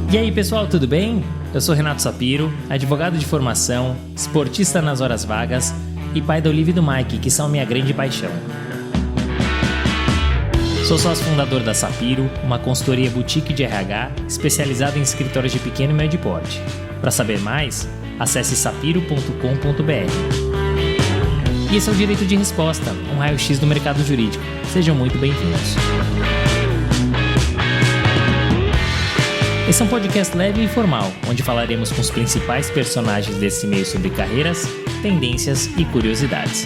E aí pessoal, tudo bem? Eu sou Renato Sapiro, advogado de formação, esportista nas horas vagas e pai da Olivia e do Mike, que são minha grande paixão. Sou sócio fundador da Sapiro, uma consultoria boutique de RH especializada em escritórios de pequeno e médio porte. Para saber mais, acesse sapiro.com.br. E esse é o Direito de Resposta, um raio-x do mercado jurídico. Sejam muito bem-vindos. Esse é um podcast leve e informal, onde falaremos com os principais personagens desse meio sobre carreiras, tendências e curiosidades.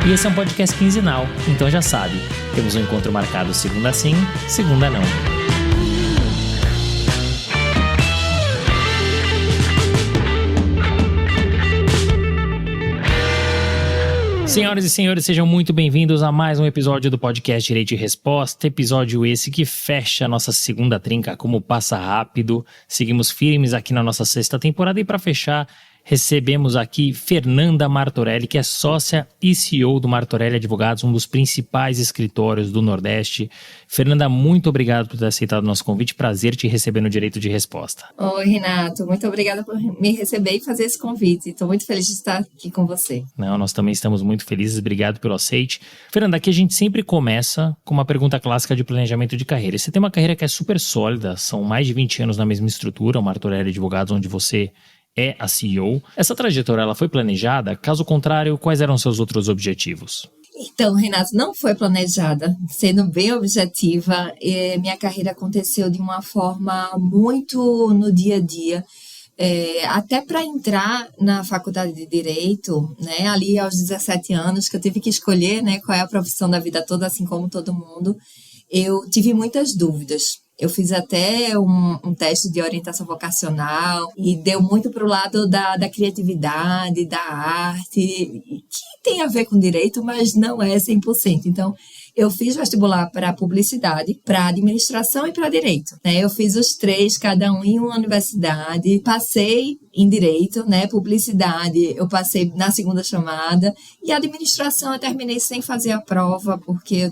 E esse é um podcast quinzenal, então já sabe, temos um encontro marcado segunda sim, segunda não. Senhoras e senhores, sejam muito bem-vindos a mais um episódio do podcast Direito de Resposta, episódio esse que fecha a nossa segunda trinca como passa rápido. Seguimos firmes aqui na nossa sexta temporada e para fechar, recebemos aqui Fernanda Martorelli, que é sócia e CEO do Martorelli Advogados, um dos principais escritórios do Nordeste. Fernanda, muito obrigado por ter aceitado o nosso convite. Prazer te receber no Direito de Resposta. Oi, Renato. Muito obrigada por me receber e fazer esse convite. Estou muito feliz de estar aqui com você. Não, nós também estamos muito felizes. Obrigado pelo aceite. Fernanda, aqui a gente sempre começa com uma pergunta clássica de planejamento de carreira. Você tem uma carreira que é super sólida, são mais de 20 anos na mesma estrutura, o Martorelli Advogados, onde você é a CEO. Essa trajetória ela foi planejada? Caso contrário, quais eram seus outros objetivos? Então, Renato, não foi planejada. Sendo bem objetiva, minha carreira aconteceu de uma forma muito no dia a dia. Até para entrar na faculdade de Direito, né, ali aos 17 anos, que eu tive que escolher, né, qual é a profissão da vida toda, assim como todo mundo, eu tive muitas dúvidas. Eu fiz até um teste de orientação vocacional e deu muito para o lado da criatividade, da arte, que tem a ver com direito, mas não é 100%. Então, eu fiz vestibular para publicidade, para administração e para direito, né? Eu fiz os três, cada um em uma universidade, passei em direito, né? Publicidade, eu passei na segunda chamada e administração eu terminei sem fazer a prova, porque eu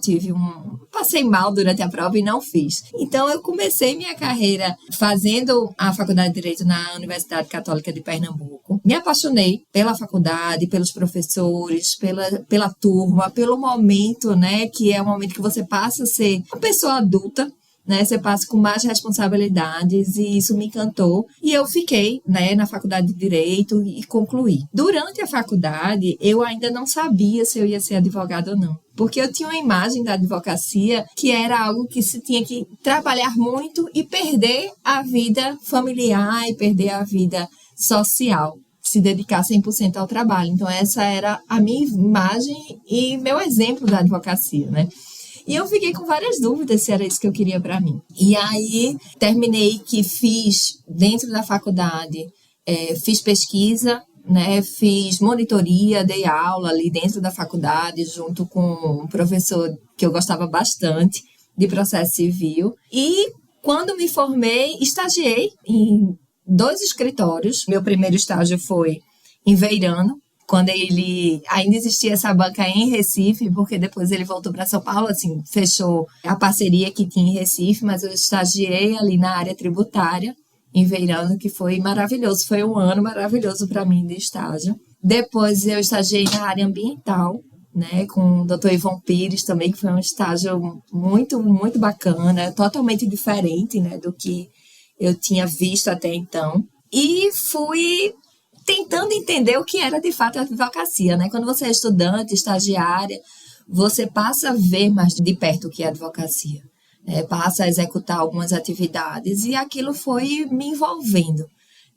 passei mal durante a prova e não fiz. Então, eu comecei minha carreira fazendo a faculdade de Direito na Universidade Católica de Pernambuco. Me apaixonei pela faculdade, pelos professores, pela turma, pelo momento, né? Que é o momento que você passa a ser uma pessoa adulta, né? Você passa com mais responsabilidades e isso me encantou. E eu fiquei, né, na faculdade de Direito e concluí. Durante a faculdade, eu ainda não sabia se eu ia ser advogada ou não. Porque eu tinha uma imagem da advocacia que era algo que se tinha que trabalhar muito e perder a vida familiar e perder a vida social, se dedicar 100% ao trabalho. Então, essa era a minha imagem e meu exemplo da advocacia, né? E eu fiquei com várias dúvidas se era isso que eu queria para mim. E aí, terminei que fiz, dentro da faculdade, fiz pesquisa, né? Fiz monitoria, dei aula ali dentro da faculdade, junto com um professor que eu gostava bastante de processo civil. E, quando me formei, estagiei em 2 escritórios. Meu primeiro estágio foi em Veirano, quando ele ainda existia essa banca em Recife, porque depois ele voltou para São Paulo, assim, fechou a parceria que tinha em Recife, mas eu estagiei ali na área tributária, em Veirano, que foi maravilhoso, foi um ano maravilhoso para mim de estágio. Depois eu estagiei na área ambiental, né, com o Dr. Ivon Pires também, que foi um estágio muito, muito bacana, totalmente diferente, né, do que eu tinha visto até então. E fui tentando entender o que era de fato a advocacia, né? Quando você é estudante, estagiária, você passa a ver mais de perto o que é advocacia, né? Passa a executar algumas atividades e aquilo foi me envolvendo,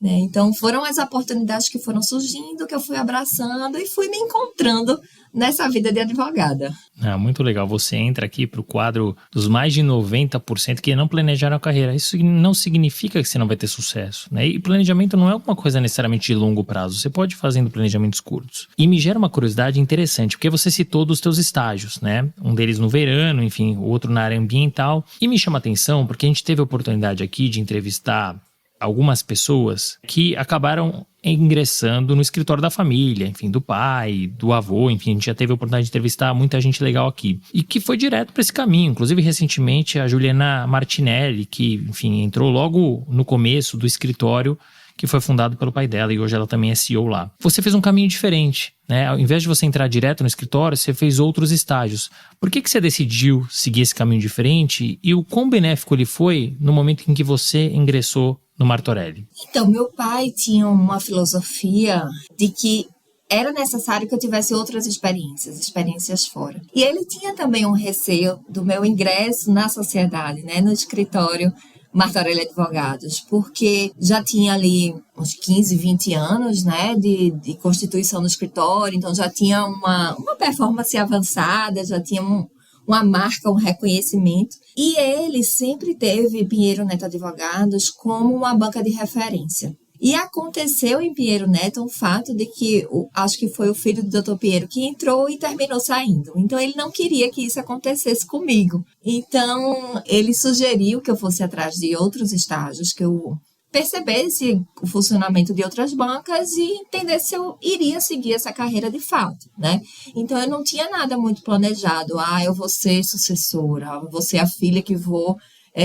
né? Então, foram as oportunidades que foram surgindo, que eu fui abraçando e fui me encontrando nessa vida de advogada. Muito legal. Você entra aqui para o quadro dos mais de 90% que não planejaram a carreira. Isso não significa que você não vai ter sucesso, né? E planejamento não é alguma coisa necessariamente de longo prazo. Você pode ir fazendo planejamentos curtos. E me gera uma curiosidade interessante, porque você citou dos teus estágios, né? Um deles no Veirano, enfim, o outro na área ambiental. E me chama a atenção porque a gente teve a oportunidade aqui de entrevistar algumas pessoas que acabaram ingressando no escritório da família, enfim, do pai, do avô, enfim, a gente já teve a oportunidade de entrevistar muita gente legal aqui. E que foi direto para esse caminho. Inclusive, recentemente, a Juliana Martinelli, que, enfim, entrou logo no começo do escritório que foi fundado pelo pai dela e hoje ela também é CEO lá. Você fez um caminho diferente, né? Ao invés de você entrar direto no escritório, você fez outros estágios. Por que você decidiu seguir esse caminho diferente e o quão benéfico ele foi no momento em que você ingressou no Martorelli? Então, meu pai tinha uma filosofia de que era necessário que eu tivesse outras experiências fora. E ele tinha também um receio do meu ingresso na sociedade, né, no escritório Martorelli Advogados, porque já tinha ali uns 15, 20 anos, né, de constituição do escritório, então já tinha uma performance avançada, já tinha uma marca, um reconhecimento. E ele sempre teve Pinheiro Neto Advogados como uma banca de referência. E aconteceu em Pinheiro Neto um fato de que, acho que foi o filho do Dr. Pinheiro que entrou e terminou saindo. Então, ele não queria que isso acontecesse comigo. Então, ele sugeriu que eu fosse atrás de outros estágios, que eu percebesse o funcionamento de outras bancas e entendesse se eu iria seguir essa carreira de fato, né? Então, eu não tinha nada muito planejado. Eu vou ser sucessora, eu vou ser a filha que vou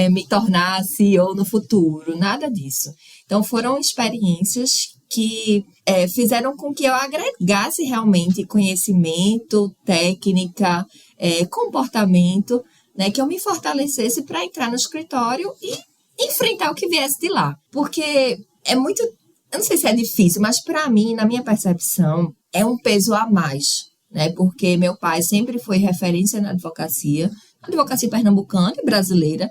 me tornar CEO no futuro, nada disso. Então, foram experiências que fizeram com que eu agregasse realmente conhecimento, técnica, comportamento, né, que eu me fortalecesse para entrar no escritório e enfrentar o que viesse de lá. Porque é muito, eu não sei se é difícil, mas para mim, na minha percepção, é um peso a mais, né? Porque meu pai sempre foi referência na advocacia pernambucana e brasileira.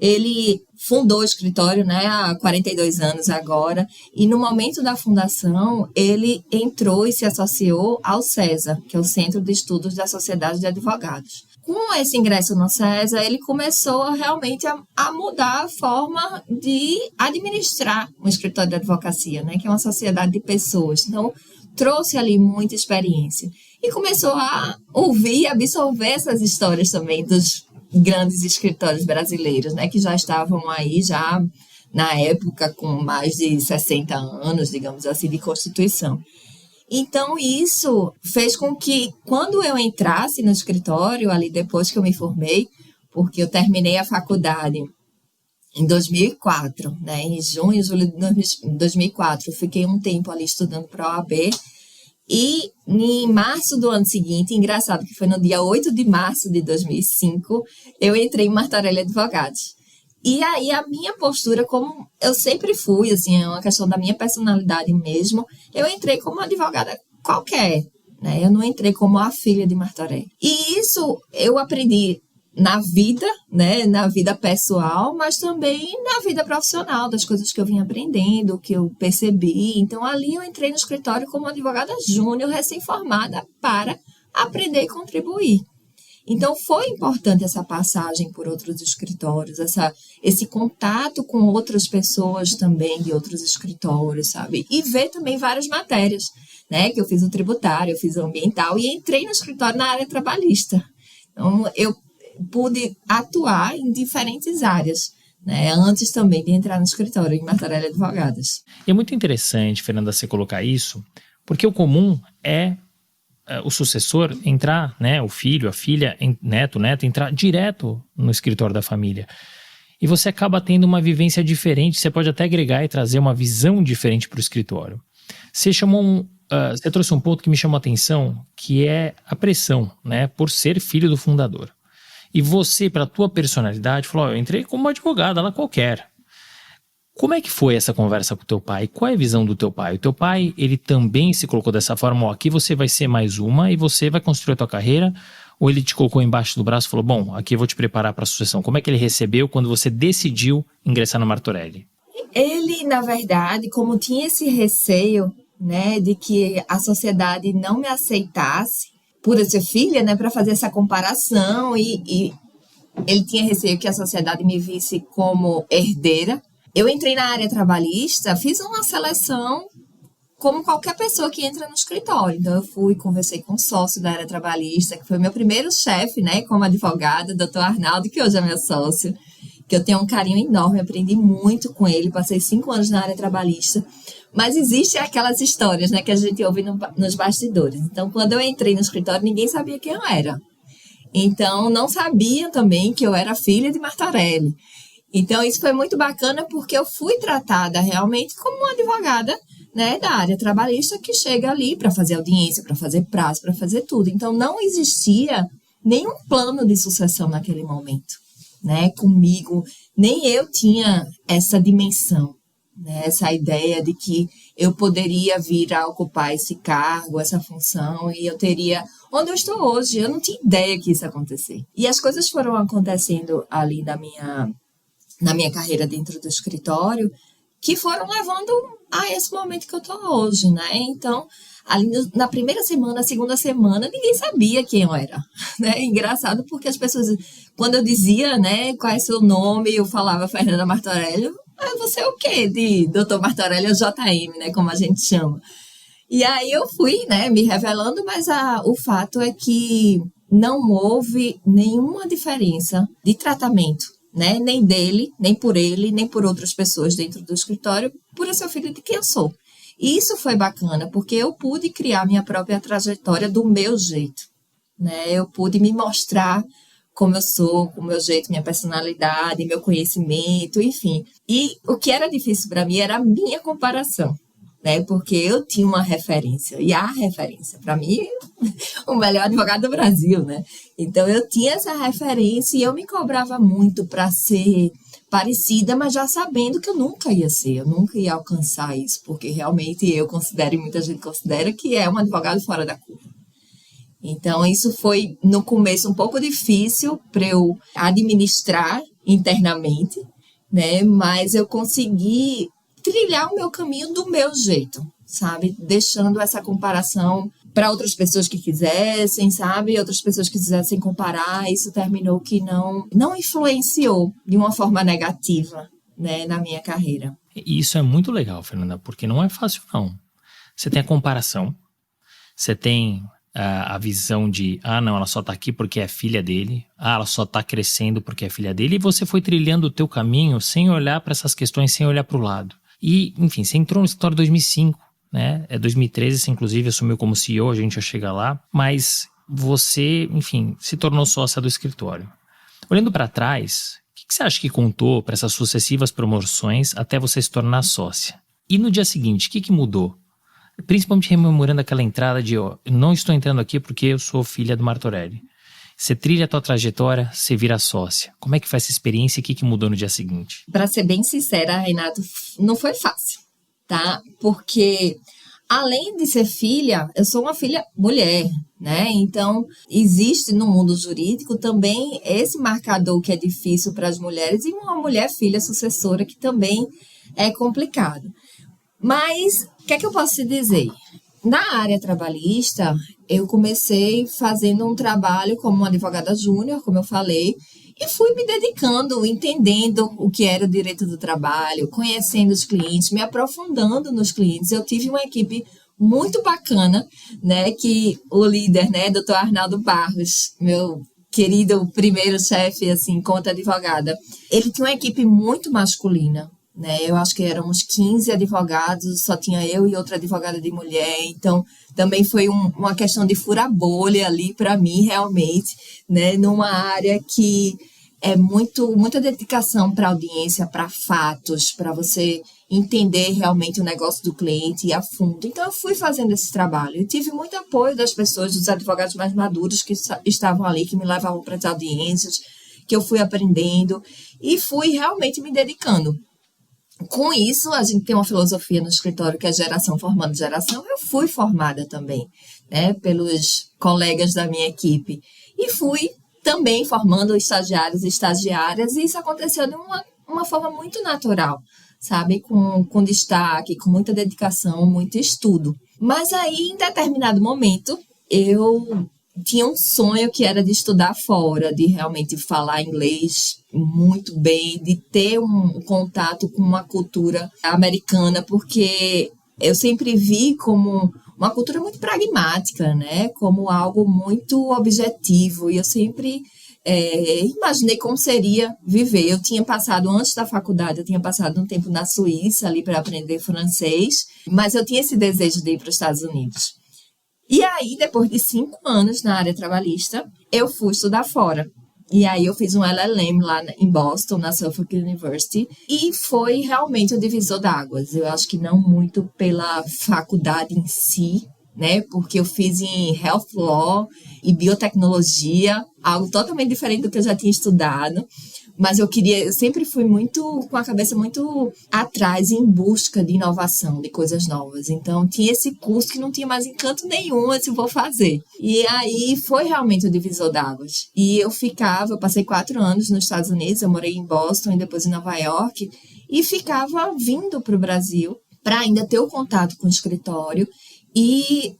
Ele fundou o escritório, né, há 42 anos agora, e no momento da fundação, ele entrou e se associou ao CESA, que é o Centro de Estudos da Sociedade de Advogados. Com esse ingresso no CESA, ele começou realmente a mudar a forma de administrar um escritório de advocacia, né, que é uma sociedade de pessoas. Então, trouxe ali muita experiência. E começou a ouvir e absorver essas histórias também dos grandes escritórios brasileiros, né, que já estavam aí já na época com mais de 60 anos, digamos assim, de constituição. Então, isso fez com que, quando eu entrasse no escritório, ali depois que eu me formei, porque eu terminei a faculdade em 2004, né, em junho, julho de 2004, eu fiquei um tempo ali estudando para a OAB. E em março do ano seguinte, engraçado que foi no dia 8 de março de 2005, eu entrei em Martorelli Advogados. E aí a minha postura, como eu sempre fui, assim, é uma questão da minha personalidade mesmo, eu entrei como uma advogada qualquer, né? Eu não entrei como a filha de Martorelli. E isso eu aprendi na vida, né, na vida pessoal, mas também na vida profissional, das coisas que eu vim aprendendo, que eu percebi. Então, ali eu entrei no escritório como advogada júnior, recém-formada, para aprender e contribuir. Então, foi importante essa passagem por outros escritórios, esse contato com outras pessoas também de outros escritórios, sabe? E ver também várias matérias, né, que eu fiz o tributário, eu fiz o ambiental e entrei no escritório na área trabalhista. Então, eu pude atuar em diferentes áreas, né, antes também de entrar no escritório em Martorelli Advogados. E é muito interessante, Fernanda, você colocar isso, porque o comum é o sucessor entrar, né, o filho, a filha, neto, entrar direto no escritório da família. E você acaba tendo uma vivência diferente, você pode até agregar e trazer uma visão diferente para o escritório. Você trouxe um ponto que me chamou a atenção, que é a pressão, né, por ser filho do fundador. E você, para a tua personalidade, falou, eu entrei como uma advogada lá qualquer. Como é que foi essa conversa com o teu pai? Qual é a visão do teu pai? O teu pai, ele também se colocou dessa forma, aqui você vai ser mais uma e você vai construir a tua carreira? Ou ele te colocou embaixo do braço e falou, bom, aqui eu vou te preparar para a sucessão. Como é que ele recebeu quando você decidiu ingressar no Martorelli? Ele, na verdade, como tinha esse receio, né, de que a sociedade não me aceitasse, por eu ser filha, né, para fazer essa comparação, e ele tinha receio que a sociedade me visse como herdeira. Eu entrei na área trabalhista, fiz uma seleção como qualquer pessoa que entra no escritório. Então, eu conversei com o sócio da área trabalhista, que foi meu primeiro chefe, né, como advogada, doutor Arnaldo, que hoje é meu sócio. que eu tenho um carinho enorme, aprendi muito com ele, passei 5 anos na área trabalhista, mas existem aquelas histórias, né, que a gente ouve nos bastidores. Então, quando eu entrei no escritório, ninguém sabia quem eu era. Então, não sabia também que eu era filha de Martorelli. Então, isso foi muito bacana porque eu fui tratada realmente como uma advogada, né, da área trabalhista que chega ali para fazer audiência, para fazer prazo, para fazer tudo. Então, não existia nenhum plano de sucessão naquele momento, né, comigo. Nem eu tinha essa dimensão, né, essa ideia de que eu poderia vir a ocupar esse cargo, essa função, e eu teria onde eu estou hoje. Eu não tinha ideia que isso ia acontecer. E as coisas foram acontecendo ali na minha carreira dentro do escritório, que foram levando a esse momento que eu estou hoje, né? Então, ali na primeira semana, segunda semana, ninguém sabia quem eu era, né? Engraçado porque as pessoas, quando eu dizia, né, qual é seu nome, eu falava Fernanda Martorelli, você é o quê? De Dr. Martorelli ou JM, né, como a gente chama. E aí eu fui, né, me revelando, mas o fato é que não houve nenhuma diferença de tratamento, né? Nem dele, nem por ele, nem por outras pessoas dentro do escritório, por eu ser filho de quem eu sou. E isso foi bacana, porque eu pude criar minha própria trajetória do meu jeito, né? Eu pude me mostrar como eu sou, com o meu jeito, minha personalidade, meu conhecimento, enfim. E o que era difícil para mim era a minha comparação, né? Porque eu tinha uma referência, e a referência, para mim, o melhor advogado do Brasil, né? Então, eu tinha essa referência e eu me cobrava muito para ser parecida, mas já sabendo que eu nunca ia ser, eu nunca ia alcançar isso, porque realmente eu considero, e muita gente considera, que é um advogado fora da curva. Então, isso foi, no começo, um pouco difícil para eu administrar internamente, né? Mas eu consegui trilhar o meu caminho do meu jeito, sabe? Deixando essa comparação para outras pessoas que quisessem, sabe? Outras pessoas que quisessem comparar. Isso terminou que não influenciou de uma forma negativa, né, na minha carreira. Isso é muito legal, Fernanda, porque não é fácil, não. Você tem a comparação, você tem a visão de, não, ela só tá aqui porque é filha dele, ela só tá crescendo porque é filha dele, e você foi trilhando o teu caminho sem olhar para essas questões, sem olhar para o lado. E, enfim, você entrou no escritório em 2005, né? 2013, você inclusive assumiu como CEO, a gente já chega lá, mas você, enfim, se tornou sócia do escritório. Olhando para trás, o que você acha que contou para essas sucessivas promoções até você se tornar sócia? E no dia seguinte, o que mudou? Principalmente rememorando aquela entrada de, eu não estou entrando aqui porque eu sou filha do Martorelli. Você trilha a tua trajetória, você vira sócia. Como é que foi essa experiência e o que mudou no dia seguinte? Para ser bem sincera, Renato, não foi fácil, tá? Porque, além de ser filha, eu sou uma filha mulher, né? Então, existe no mundo jurídico também esse marcador que é difícil para as mulheres e uma mulher filha sucessora que também é complicado. Mas, o que é que eu posso te dizer? Na área trabalhista, eu comecei fazendo um trabalho como uma advogada júnior, como eu falei, e fui me dedicando, entendendo o que era o direito do trabalho, conhecendo os clientes, me aprofundando nos clientes. Eu tive uma equipe muito bacana, né, que o líder, né, Dr. Arnaldo Barros, meu querido primeiro chefe, assim, enquanto advogada, ele tinha uma equipe muito masculina, né? Eu acho que eram uns 15 advogados, só tinha eu e outra advogada de mulher, então também foi uma questão de furar bolha ali para mim, realmente, né? Numa área que é muita dedicação para audiência, para fatos, para você entender realmente o negócio do cliente e a fundo. Então, eu fui fazendo esse trabalho. Eu tive muito apoio das pessoas, dos advogados mais maduros que estavam ali, que me levavam para as audiências, que eu fui aprendendo e fui realmente me dedicando. Com isso, a gente tem uma filosofia no escritório que é geração formando geração. Eu fui formada também, né, pelos colegas da minha equipe. E fui também formando estagiários e estagiárias. E isso aconteceu de uma forma muito natural, sabe? Com destaque, com muita dedicação, muito estudo. Mas aí, em determinado momento, eu tinha um sonho que era de estudar fora, de realmente falar inglês muito bem, de ter um contato com uma cultura americana, porque eu sempre vi como uma cultura muito pragmática, né? Como algo muito objetivo, e eu sempre Imaginei como seria viver. Eu tinha passado, antes da faculdade, eu tinha passado um tempo na Suíça ali para aprender francês, mas eu tinha esse desejo de ir para os Estados Unidos. E aí, depois de 5 anos na área trabalhista, eu fui estudar fora. E aí eu fiz um LLM lá em Boston, na Suffolk University, e foi realmente o divisor d'águas. Eu acho que não muito pela faculdade em si, né? Porque eu fiz em Health Law e Biotecnologia, algo totalmente diferente do que eu já tinha estudado. Mas eu sempre fui com a cabeça muito atrás, em busca de inovação, de coisas novas. Então, tinha esse curso que não tinha mais encanto nenhum, assim, vou fazer. E aí, foi realmente o divisor d'águas. E eu passei 4 anos nos Estados Unidos, eu morei em Boston e depois em Nova York, e ficava vindo para o Brasil para ainda ter o contato com o escritório e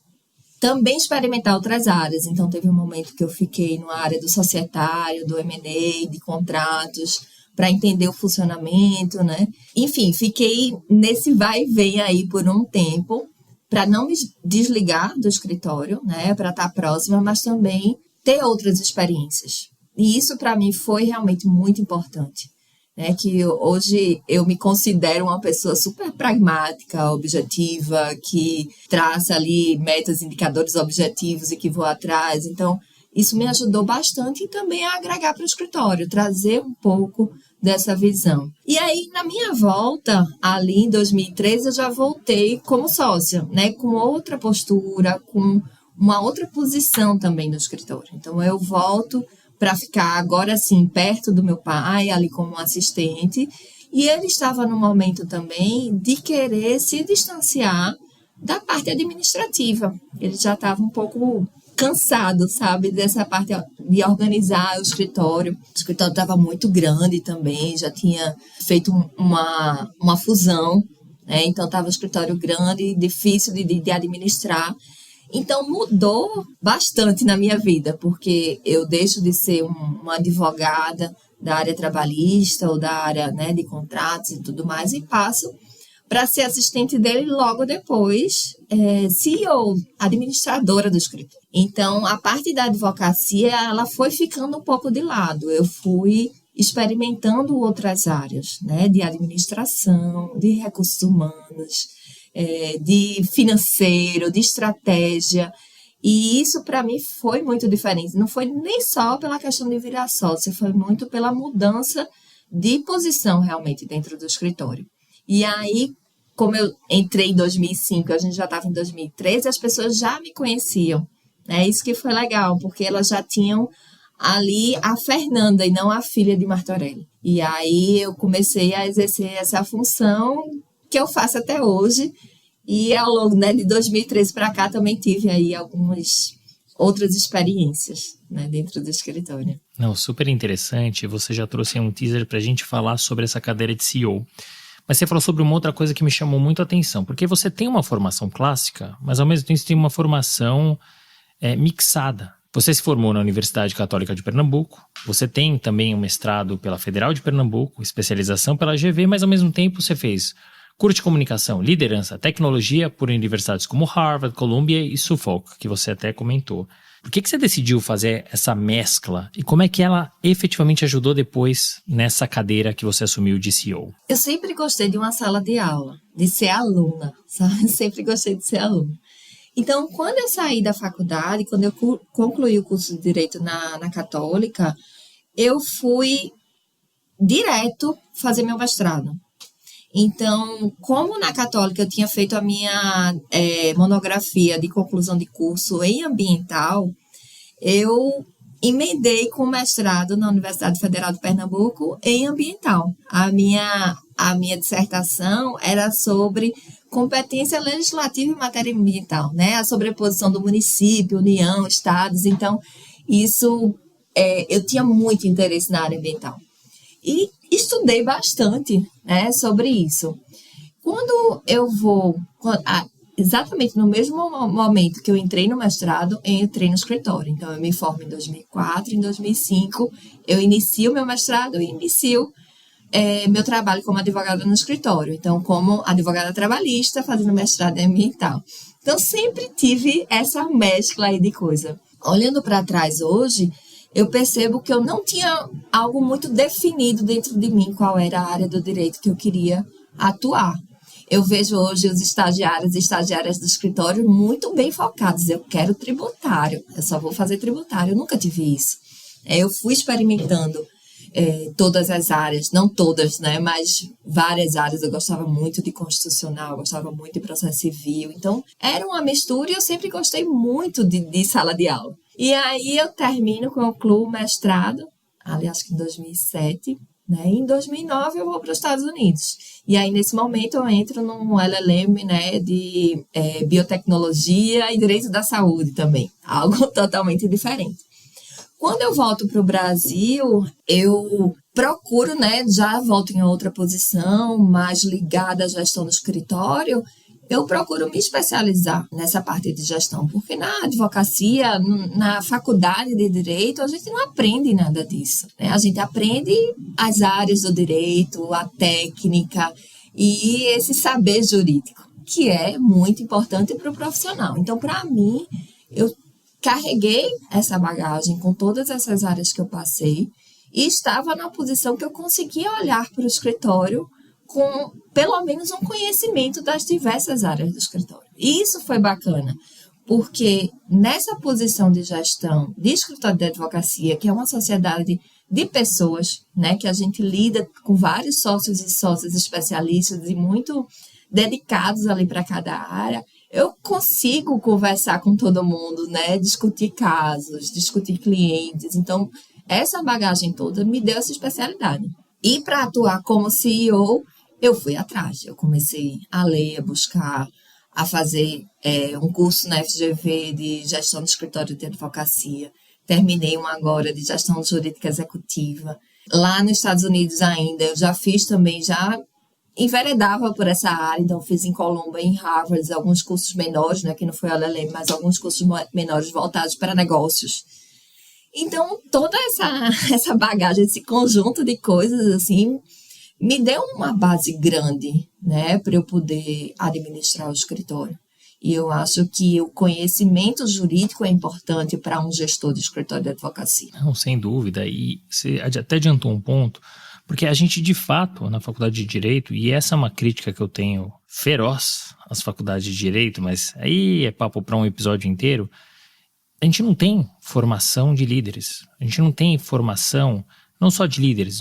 também experimentar outras áreas. Então, teve um momento que eu fiquei na área do societário, do M&A, de contratos, para entender o funcionamento, né? Enfim, fiquei nesse vai e vem aí por um tempo, para não me desligar do escritório, né? Para estar próxima, mas também ter outras experiências. E isso, para mim, foi realmente muito importante. Né, que hoje eu me considero uma pessoa super pragmática, objetiva, que traça ali metas, indicadores objetivos e que vou atrás. Então, isso me ajudou bastante e também a agregar para o escritório, trazer um pouco dessa visão. E aí, na minha volta, ali em 2013, eu já voltei como sócia, né, com outra postura, com uma outra posição também no escritório. Então, eu volto para ficar agora sim perto do meu pai, ali como assistente, e ele estava no momento também de querer se distanciar da parte administrativa. Ele já estava um pouco cansado, sabe, dessa parte de organizar o escritório. O escritório estava muito grande também, já tinha feito uma fusão, né? Então estava um escritório grande, difícil de administrar. Então, mudou bastante na minha vida, porque eu deixo de ser uma advogada da área trabalhista ou da área, né, de contratos e tudo mais e passo para ser assistente dele logo depois, CEO, administradora do escritório. Então, a parte da advocacia, ela foi ficando um pouco de lado. Eu fui experimentando outras áreas, né, de administração, de recursos humanos, de financeiro, de estratégia, e isso para mim foi muito diferente. Não foi nem só pela questão de virar sócia, foi muito pela mudança de posição realmente dentro do escritório. E aí, como eu entrei em 2005, a gente já estava em 2013, as pessoas já me conheciam. Isso que foi legal, porque elas já tinham ali a Fernanda e não a filha de Martorelli. E aí eu comecei a exercer essa função que eu faço até hoje, e ao longo, né, de 2013 para cá também tive aí algumas outras experiências, né, dentro do escritório. Não, super interessante, você já trouxe um teaser para a gente falar sobre essa cadeira de CEO, mas você falou sobre uma outra coisa que me chamou muito a atenção, porque você tem uma formação clássica, mas ao mesmo tempo você tem uma formação mixada. Você se formou na Universidade Católica de Pernambuco, você tem também um mestrado pela Federal de Pernambuco, especialização pela GV, mas ao mesmo tempo você fez curso de comunicação, liderança, tecnologia por universidades como Harvard, Columbia e Suffolk, que você até comentou. Por que você decidiu fazer essa mescla e como é que ela efetivamente ajudou depois nessa cadeira que você assumiu de CEO? Eu sempre gostei de uma sala de aula, de ser aluna, sabe? Eu sempre gostei de ser aluna. Então, quando eu saí da faculdade, quando eu concluí o curso de Direito na Católica, eu fui direto fazer meu mestrado. Então, como na Católica eu tinha feito a minha monografia de conclusão de curso em ambiental, eu emendei com mestrado na Universidade Federal de Pernambuco em ambiental. A minha dissertação era sobre competência legislativa em matéria ambiental, né? A sobreposição do município, União, estados. Então, isso, eu tinha muito interesse na área ambiental. E estudei bastante, né, sobre isso. Quando eu exatamente no mesmo momento que eu entrei no mestrado, eu entrei no escritório. Então, eu me formo em 2004, em 2005, eu inicio meu mestrado, eu inicio meu trabalho como advogada no escritório. Então, como advogada trabalhista, fazendo mestrado em ambiental. Então, sempre tive essa mescla aí de coisa. Olhando para trás hoje, eu percebo que eu não tinha algo muito definido dentro de mim, qual era a área do direito que eu queria atuar. Eu vejo hoje os estagiários e estagiárias do escritório muito bem focados. Eu quero tributário, eu só vou fazer tributário. Eu nunca tive isso. Eu fui experimentando todas as áreas, não todas, né, mas várias áreas. Eu gostava muito de constitucional, gostava muito de processo civil. Então, era uma mistura e eu sempre gostei muito de sala de aula. E aí eu termino com o CLU mestrado, ali acho que em 2007, né? Em 2009 eu vou para os Estados Unidos. E aí, nesse momento, eu entro num LLM, né, de biotecnologia e direito da saúde também. Algo totalmente diferente. Quando eu volto para o Brasil, eu procuro, né, já volto em outra posição, mais ligada à gestão do escritório, eu procuro me especializar nessa parte de gestão, porque na advocacia, na faculdade de direito, a gente não aprende nada disso, né? A gente aprende as áreas do direito, a técnica e esse saber jurídico, que é muito importante para o profissional. Então, para mim, eu carreguei essa bagagem com todas essas áreas que eu passei e estava na posição que eu conseguia olhar para o escritório com pelo menos um conhecimento das diversas áreas do escritório. E isso foi bacana, porque nessa posição de gestão de escritório de advocacia, que é uma sociedade de pessoas, né, que a gente lida com vários sócios e sócias especialistas e muito dedicados ali para cada área, eu consigo conversar com todo mundo, né, discutir casos, discutir clientes. Então, essa bagagem toda me deu essa especialidade. E para atuar como CEO, eu fui atrás, eu comecei a ler, a buscar, a fazer um curso na FGV de gestão de escritório de advocacia. Terminei um agora de gestão jurídica executiva. Lá nos Estados Unidos ainda, eu já fiz também, já enveredava por essa área, então fiz em Colômbia, em Harvard, alguns cursos menores, né, que não foi a LLM, mas alguns cursos menores voltados para negócios. Então, toda essa bagagem, esse conjunto de coisas, assim, me deu uma base grande, né, para eu poder administrar o escritório. E eu acho que o conhecimento jurídico é importante para um gestor de escritório de advocacia. Não, sem dúvida. E você até adiantou um ponto, porque a gente, de fato, na faculdade de Direito, e essa é uma crítica que eu tenho feroz às faculdades de Direito, mas aí é papo para um episódio inteiro, a gente não tem formação de líderes. A gente não tem formação, não só de líderes,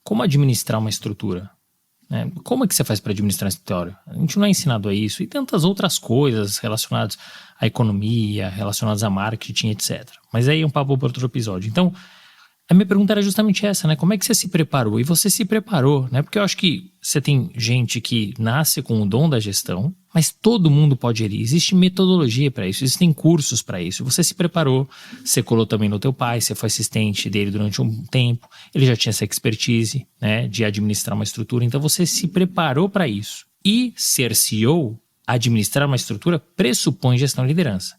como administrar uma estrutura. Né? Como é que você faz para administrar um escritório? A gente não é ensinado a isso. E tantas outras coisas relacionadas à economia, relacionadas a marketing, etc. Mas aí é um papo para outro episódio. Então, a minha pergunta era justamente essa, né? Como é que você se preparou? E você se preparou, né? Porque eu acho que você tem gente que nasce com o dom da gestão, mas todo mundo pode ir. Existe metodologia para isso, existem cursos para isso. Você se preparou, você colou também no teu pai, você foi assistente dele durante um tempo, ele já tinha essa expertise, né, de administrar uma estrutura, então você se preparou para isso. E ser CEO, administrar uma estrutura, pressupõe gestão e liderança.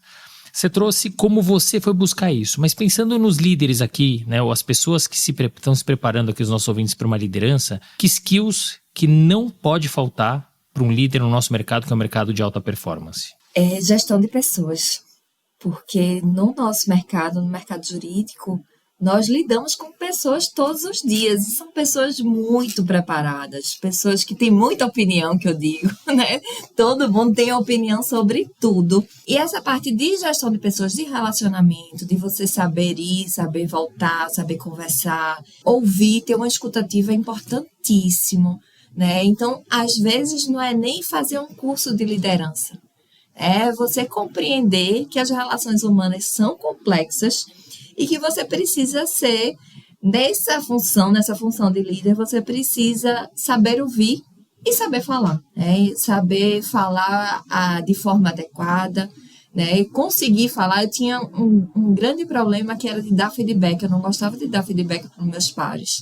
Você trouxe como você foi buscar isso, mas pensando nos líderes aqui, né, ou as pessoas que estão se preparando aqui, os nossos ouvintes, para uma liderança, que skills que não pode faltar para um líder no nosso mercado, que é o mercado de alta performance? É gestão de pessoas, porque no nosso mercado, no mercado jurídico, nós lidamos com pessoas todos os dias, e são pessoas muito preparadas, pessoas que têm muita opinião, que eu digo, né? Todo mundo tem opinião sobre tudo. E essa parte de gestão de pessoas, de relacionamento, de você saber ir, saber voltar, saber conversar, ouvir, ter uma escutativa é importantíssimo, né? Então, às vezes, não é nem fazer um curso de liderança, é você compreender que as relações humanas são complexas e que você precisa ser, nessa função de líder, você precisa saber ouvir e saber falar, né? Saber falar de forma adequada, né? Conseguir falar. Eu tinha um grande problema que era de dar feedback, eu não gostava de dar feedback para os meus pares.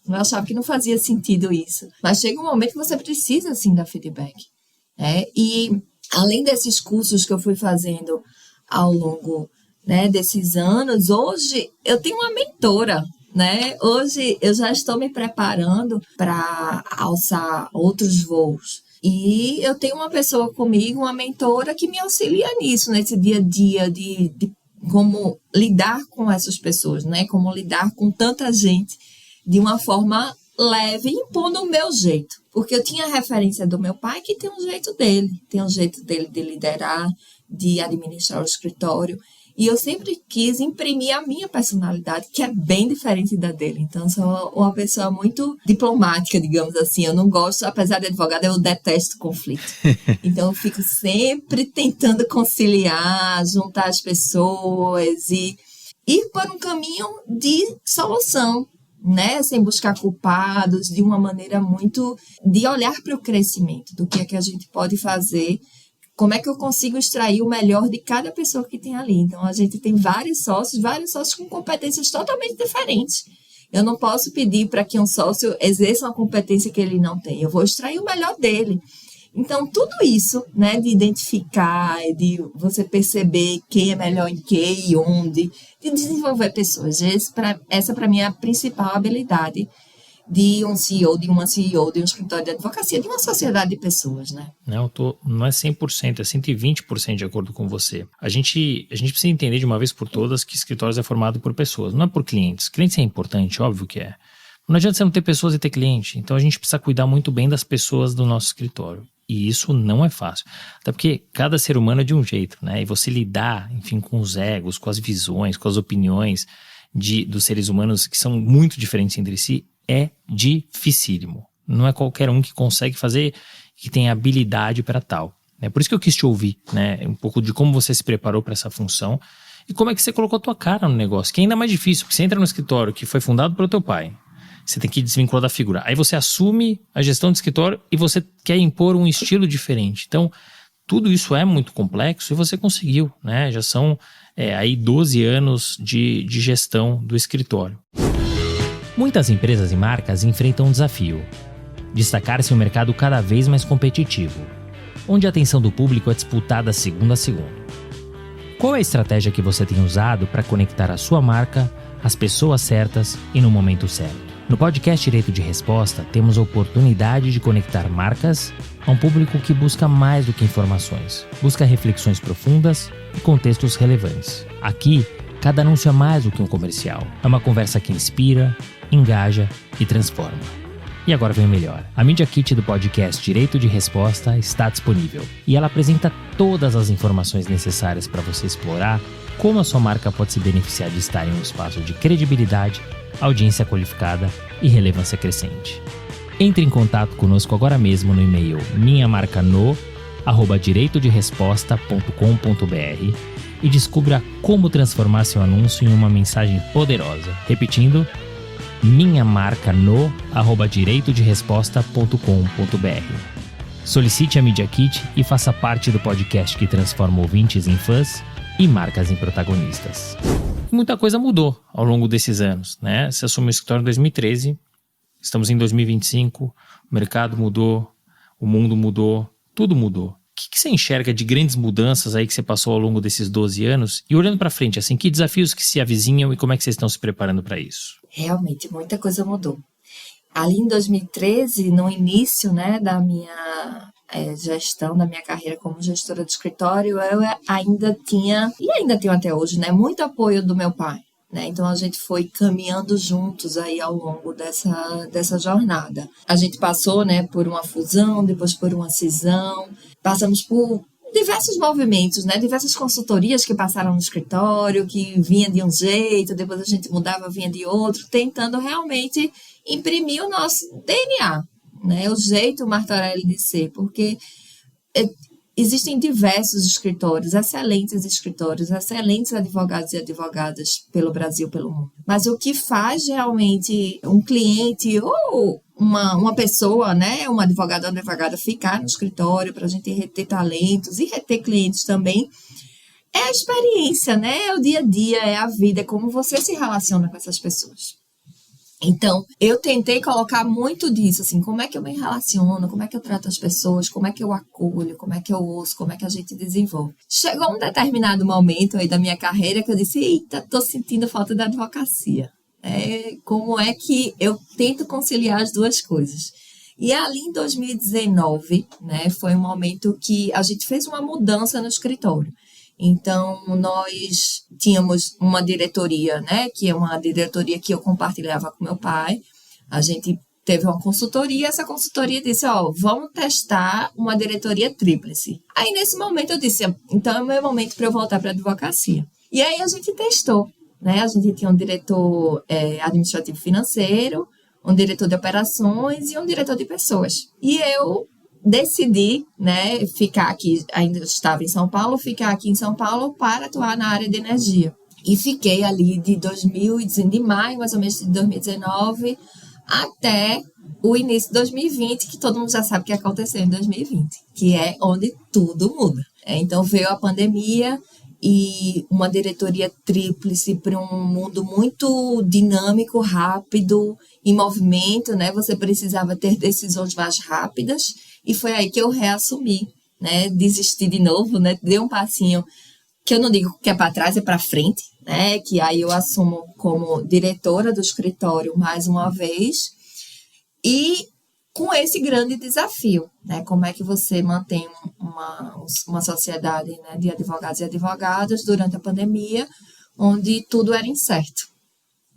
Eu achava que não fazia sentido isso. Mas chega um momento que você precisa, sim, dar feedback, né? E, além desses cursos que eu fui fazendo ao longo, né, desses anos, hoje eu tenho uma mentora, né? Hoje eu já estou me preparando para alçar outros voos. E eu tenho uma pessoa comigo, uma mentora, que me auxilia nisso, nesse dia a dia de como lidar com essas pessoas, né? Como lidar com tanta gente de uma forma leve, impondo o meu jeito. Porque eu tinha a referência do meu pai, que tem um jeito dele de liderar, de administrar o escritório. E eu sempre quis imprimir a minha personalidade, que é bem diferente da dele. Então, eu sou uma pessoa muito diplomática, digamos assim. Eu não gosto, apesar de advogada, eu detesto conflito. Então, eu fico sempre tentando conciliar, juntar as pessoas e ir por um caminho de solução, né? Sem buscar culpados, de uma maneira muito de olhar para o crescimento, do que é que a gente pode fazer. Como é que eu consigo extrair o melhor de cada pessoa que tem ali? Então, a gente tem vários sócios com competências totalmente diferentes. Eu não posso pedir para que um sócio exerça uma competência que ele não tem. Eu vou extrair o melhor dele. Então, tudo isso, né, de identificar, de você perceber quem é melhor em quê e onde, de desenvolver pessoas. Essa, para mim, é a principal habilidade de um CEO, de uma CEO, de um escritório de advocacia, de uma sociedade de pessoas, né? Não é 100%, é 120% de acordo com você. A gente precisa entender de uma vez por todas que escritórios é formado por pessoas, não é por clientes. Clientes é importante, óbvio que é. Não adianta você não ter pessoas e ter cliente. Então a gente precisa cuidar muito bem das pessoas do nosso escritório. E isso não é fácil. Até porque cada ser humano é de um jeito, né? E você lidar, enfim, com os egos, com as visões, com as opiniões dos seres humanos que são muito diferentes entre si, é dificílimo. Não é qualquer um que consegue fazer, que tem habilidade para tal. É por isso que eu quis te ouvir, né? Um pouco de como você se preparou para essa função e como é que você colocou a tua cara no negócio, que é ainda mais difícil, porque você entra no escritório que foi fundado pelo teu pai, você tem que desvincular da figura. Aí você assume a gestão do escritório e você quer impor um estilo diferente. Então, tudo isso é muito complexo e você conseguiu, né? Já são aí 12 anos de gestão do escritório. Muitas empresas e marcas enfrentam um desafio: destacar-se em um mercado cada vez mais competitivo, onde a atenção do público é disputada segundo a segundo. Qual é a estratégia que você tem usado para conectar a sua marca às pessoas certas e no momento certo? No podcast Direito de Resposta, temos a oportunidade de conectar marcas a um público que busca mais do que informações, busca reflexões profundas e contextos relevantes. Aqui, cada anúncio é mais do que um comercial. É uma conversa que inspira, engaja e transforma. E agora vem o melhor. A Media Kit do podcast Direito de Resposta está disponível e ela apresenta todas as informações necessárias para você explorar como a sua marca pode se beneficiar de estar em um espaço de credibilidade, audiência qualificada e relevância crescente. Entre em contato conosco agora mesmo no e-mail minhamarcano@direitoderesposta.com.br e descubra como transformar seu anúncio em uma mensagem poderosa. Repetindo, minhamarcano@direitoderesposta.com.br. Solicite a Media Kit e faça parte do podcast que transforma ouvintes em fãs e marcas em protagonistas. Muita coisa mudou ao longo desses anos, né? Você assumiu o escritório em 2013, estamos em 2025, o mercado mudou, o mundo mudou, tudo mudou. O que você enxerga de grandes mudanças aí que você passou ao longo desses 12 anos? E olhando para frente, assim, que desafios que se avizinham e como é que vocês estão se preparando para isso? Realmente, muita coisa mudou. Ali em 2013, no início, né, da minha gestão, da minha carreira como gestora de escritório, eu ainda tinha, e ainda tenho até hoje, né, muito apoio do meu pai. Né? Então, a gente foi caminhando juntos aí ao longo dessa jornada. A gente passou, né, por uma fusão, depois por uma cisão, passamos por diversos movimentos, né, diversas consultorias que passaram no escritório, que vinha de um jeito, depois a gente mudava, vinha de outro, tentando realmente imprimir o nosso DNA, né, o jeito Martorelli de ser, porque existem diversos escritórios, excelentes advogados e advogadas pelo Brasil, pelo mundo. Mas o que faz realmente um cliente ou uma pessoa, né, um advogado ou uma advogada ficar no escritório para a gente reter talentos e reter clientes também, é a experiência, né, é o dia a dia, é a vida, é como você se relaciona com essas pessoas. Então, eu tentei colocar muito disso, assim, como é que eu me relaciono, como é que eu trato as pessoas, como é que eu acolho, como é que eu ouço, como é que a gente desenvolve. Chegou um determinado momento aí da minha carreira que eu disse, eita, tô sentindo falta da advocacia. Como é que eu tento conciliar as duas coisas? E ali em 2019, né, foi um momento que a gente fez uma mudança no escritório. Então, nós tínhamos uma diretoria, né, que é uma diretoria que eu compartilhava com meu pai. A gente teve uma consultoria, essa consultoria disse, vamos testar uma diretoria tríplice. Aí, nesse momento, eu disse, então é o meu momento para eu voltar para a advocacia. E aí, a gente testou, né, a gente tinha um diretor administrativo financeiro, um diretor de operações e um diretor de pessoas. E eu decidi, né, ficar aqui, ainda estava em São Paulo, ficar aqui em São Paulo para atuar na área de energia. E fiquei ali de maio, mais ou menos, de 2019, até o início de 2020, que todo mundo já sabe o que aconteceu em 2020, que é onde tudo muda. Então, veio a pandemia e uma diretoria tríplice para um mundo muito dinâmico, rápido, em movimento, né? Você precisava ter decisões mais rápidas. E foi aí que eu reassumi, né? Desisti de novo, né? Dei um passinho, que eu não digo que é para trás, é para frente, né? Que aí eu assumo como diretora do escritório mais uma vez. E com esse grande desafio, né? Como é que você mantém uma sociedade, né, de advogados e advogadas durante a pandemia, onde tudo era incerto.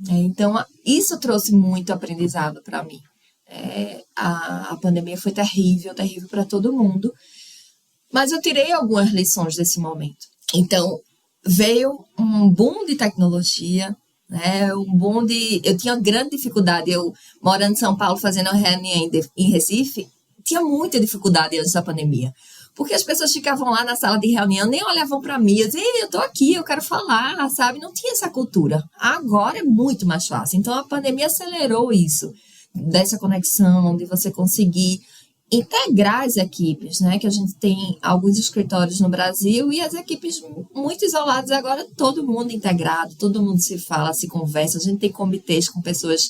Então, isso trouxe muito aprendizado para mim. A pandemia foi terrível para todo mundo, mas eu tirei algumas lições desse momento. Então, veio um boom de tecnologia, né? Eu tinha grande dificuldade, eu morando em São Paulo, fazendo uma reunião em Recife, tinha muita dificuldade antes da pandemia, porque as pessoas ficavam lá na sala de reunião, nem olhavam para mim, eu dizia, eu estou aqui, eu quero falar, sabe? Não tinha essa cultura. Agora é muito mais fácil. Então, a pandemia acelerou isso, dessa conexão, onde você conseguir integrar as equipes, né? Que a gente tem alguns escritórios no Brasil e as equipes muito isoladas, agora todo mundo integrado, todo mundo se fala, se conversa, a gente tem comitês com pessoas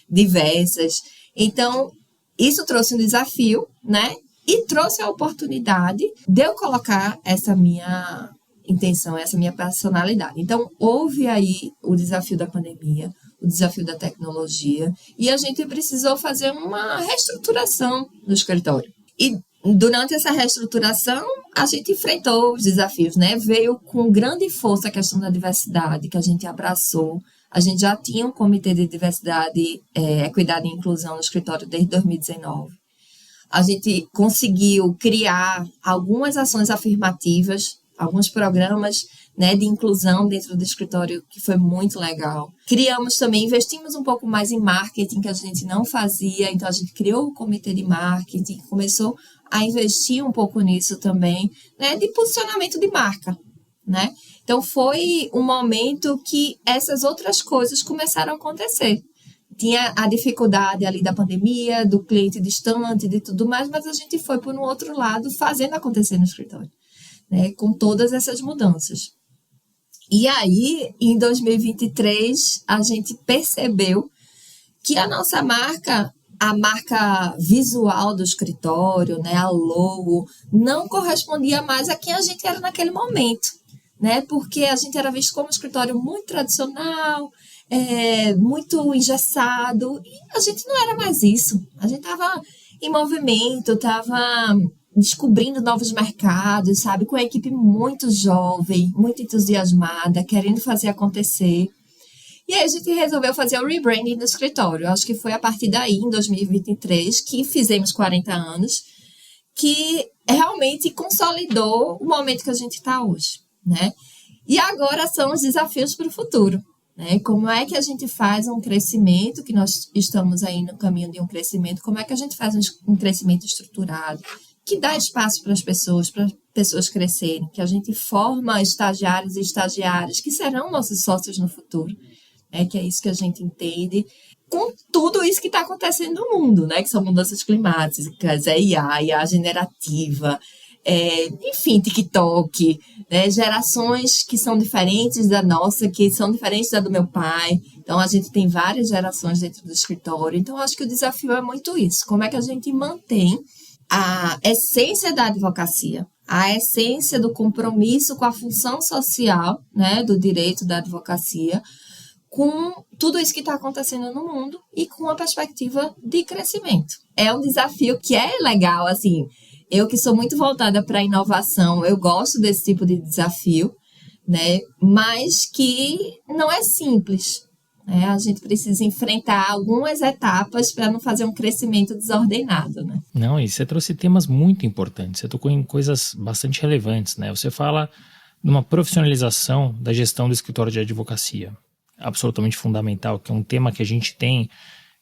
diversas. Então, isso trouxe um desafio, né? E trouxe a oportunidade de eu colocar essa minha intenção, essa minha personalidade. Então, houve aí o desafio da pandemia, o desafio da tecnologia, e a gente precisou fazer uma reestruturação no escritório. E durante essa reestruturação, a gente enfrentou os desafios, né? Veio com grande força a questão da diversidade, que a gente abraçou. A gente já tinha um comitê de diversidade, equidade e inclusão no escritório desde 2019. A gente conseguiu criar algumas ações afirmativas, alguns programas, né, de inclusão dentro do escritório, que foi muito legal. Criamos também, investimos um pouco mais em marketing, que a gente não fazia, então a gente criou o comitê de marketing, começou a investir um pouco nisso também, né, de posicionamento de marca, né? Então foi um momento que essas outras coisas começaram a acontecer. Tinha a dificuldade ali da pandemia, do cliente distante, de tudo mais, mas a gente foi por um outro lado fazendo acontecer no escritório, né, com todas essas mudanças. E aí, em 2023, a gente percebeu que a nossa marca, a marca visual do escritório, né, a logo, não correspondia mais a quem a gente era naquele momento, né, porque a gente era visto como um escritório muito tradicional, muito engessado, e a gente não era mais isso. A gente estava em movimento, estava descobrindo novos mercados, sabe? Com a equipe muito jovem, muito entusiasmada, querendo fazer acontecer. E aí a gente resolveu fazer o rebranding do escritório. Acho que foi a partir daí, em 2023, que fizemos 40 anos, que realmente consolidou o momento que a gente está hoje, né? E agora são os desafios para o futuro, né? Como é que a gente faz um crescimento, que nós estamos aí no caminho de um crescimento, como é que a gente faz um crescimento estruturado, que dá espaço para as pessoas crescerem, que a gente forma estagiários e estagiárias que serão nossos sócios no futuro, né? Que é isso que a gente entende, com tudo isso que está acontecendo no mundo, né? Que são mudanças climáticas, IA generativa, enfim, TikTok, né? Gerações que são diferentes da nossa, que são diferentes da do meu pai. Então, a gente tem várias gerações dentro do escritório. Então, acho que o desafio é muito isso. Como é que a gente mantém a essência da advocacia, a essência do compromisso com a função social, né, do direito da advocacia, com tudo isso que está acontecendo no mundo e com uma perspectiva de crescimento. É um desafio que é legal, assim, eu que sou muito voltada para a inovação, eu gosto desse tipo de desafio, né? Mas que não é simples. A gente precisa enfrentar algumas etapas para não fazer um crescimento desordenado, né? Não, e você trouxe temas muito importantes, você tocou em coisas bastante relevantes, né? Você fala de uma profissionalização da gestão do escritório de advocacia, absolutamente fundamental, que é um tema que a gente tem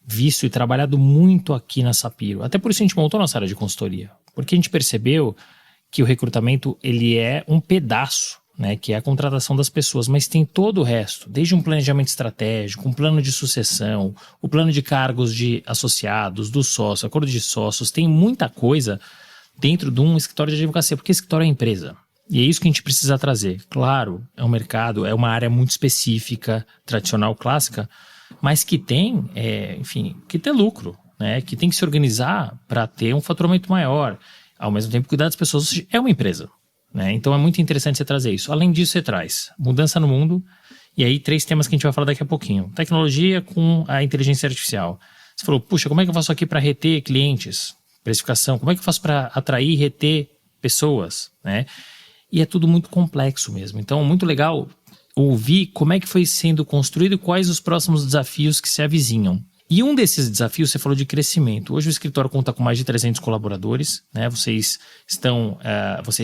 visto e trabalhado muito aqui na Sapiro. Até por isso a gente montou nossa área de consultoria, porque a gente percebeu que o recrutamento ele é um pedaço, né, que é a contratação das pessoas, mas tem todo o resto, desde um planejamento estratégico, um plano de sucessão, o plano de cargos de associados, do sócio, acordo de sócios, tem muita coisa dentro de um escritório de advocacia, porque escritório é empresa. E é isso que a gente precisa trazer. Claro, é um mercado, é uma área muito específica, tradicional, clássica, mas que tem, que ter lucro, né, que tem que se organizar para ter um faturamento maior, ao mesmo tempo cuidar das pessoas, é uma empresa. Né? Então é muito interessante você trazer isso. Além disso, você traz mudança no mundo, e aí 3 temas que a gente vai falar daqui a pouquinho. Tecnologia com a inteligência artificial. Você falou, puxa, como é que eu faço aqui para reter clientes? Precificação, como é que eu faço para atrair e reter pessoas? Né? E é tudo muito complexo mesmo. Então, muito legal ouvir como é que foi sendo construído e quais os próximos desafios que se avizinham. E um desses desafios, você falou de crescimento. Hoje o escritório conta com mais de 300 colaboradores, né? Vocês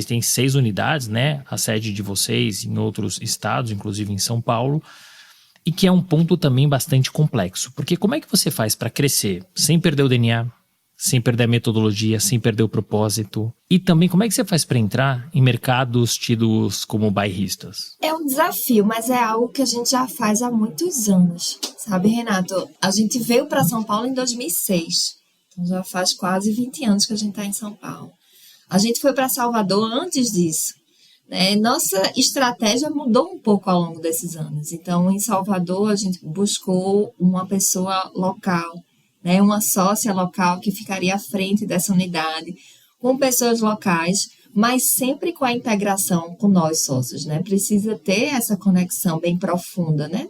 têm 6 unidades, né? A sede de vocês em outros estados, inclusive em São Paulo, e que é um ponto também bastante complexo. Porque como é que você faz para crescer sem perder o DNA, sem perder a metodologia, sem perder o propósito? E também como é que você faz para entrar em mercados tidos como bairristas? É um desafio, mas é algo que a gente já faz há muitos anos. Sabe, Renato, a gente veio para São Paulo em 2006. Então já faz quase 20 anos que a gente está em São Paulo. A gente foi para Salvador antes disso. Né? Nossa estratégia mudou um pouco ao longo desses anos. Então, em Salvador, a gente buscou uma pessoa local, né? Uma sócia local que ficaria à frente dessa unidade, com pessoas locais, mas sempre com a integração com nós sócios, né? Precisa ter essa conexão bem profunda, né?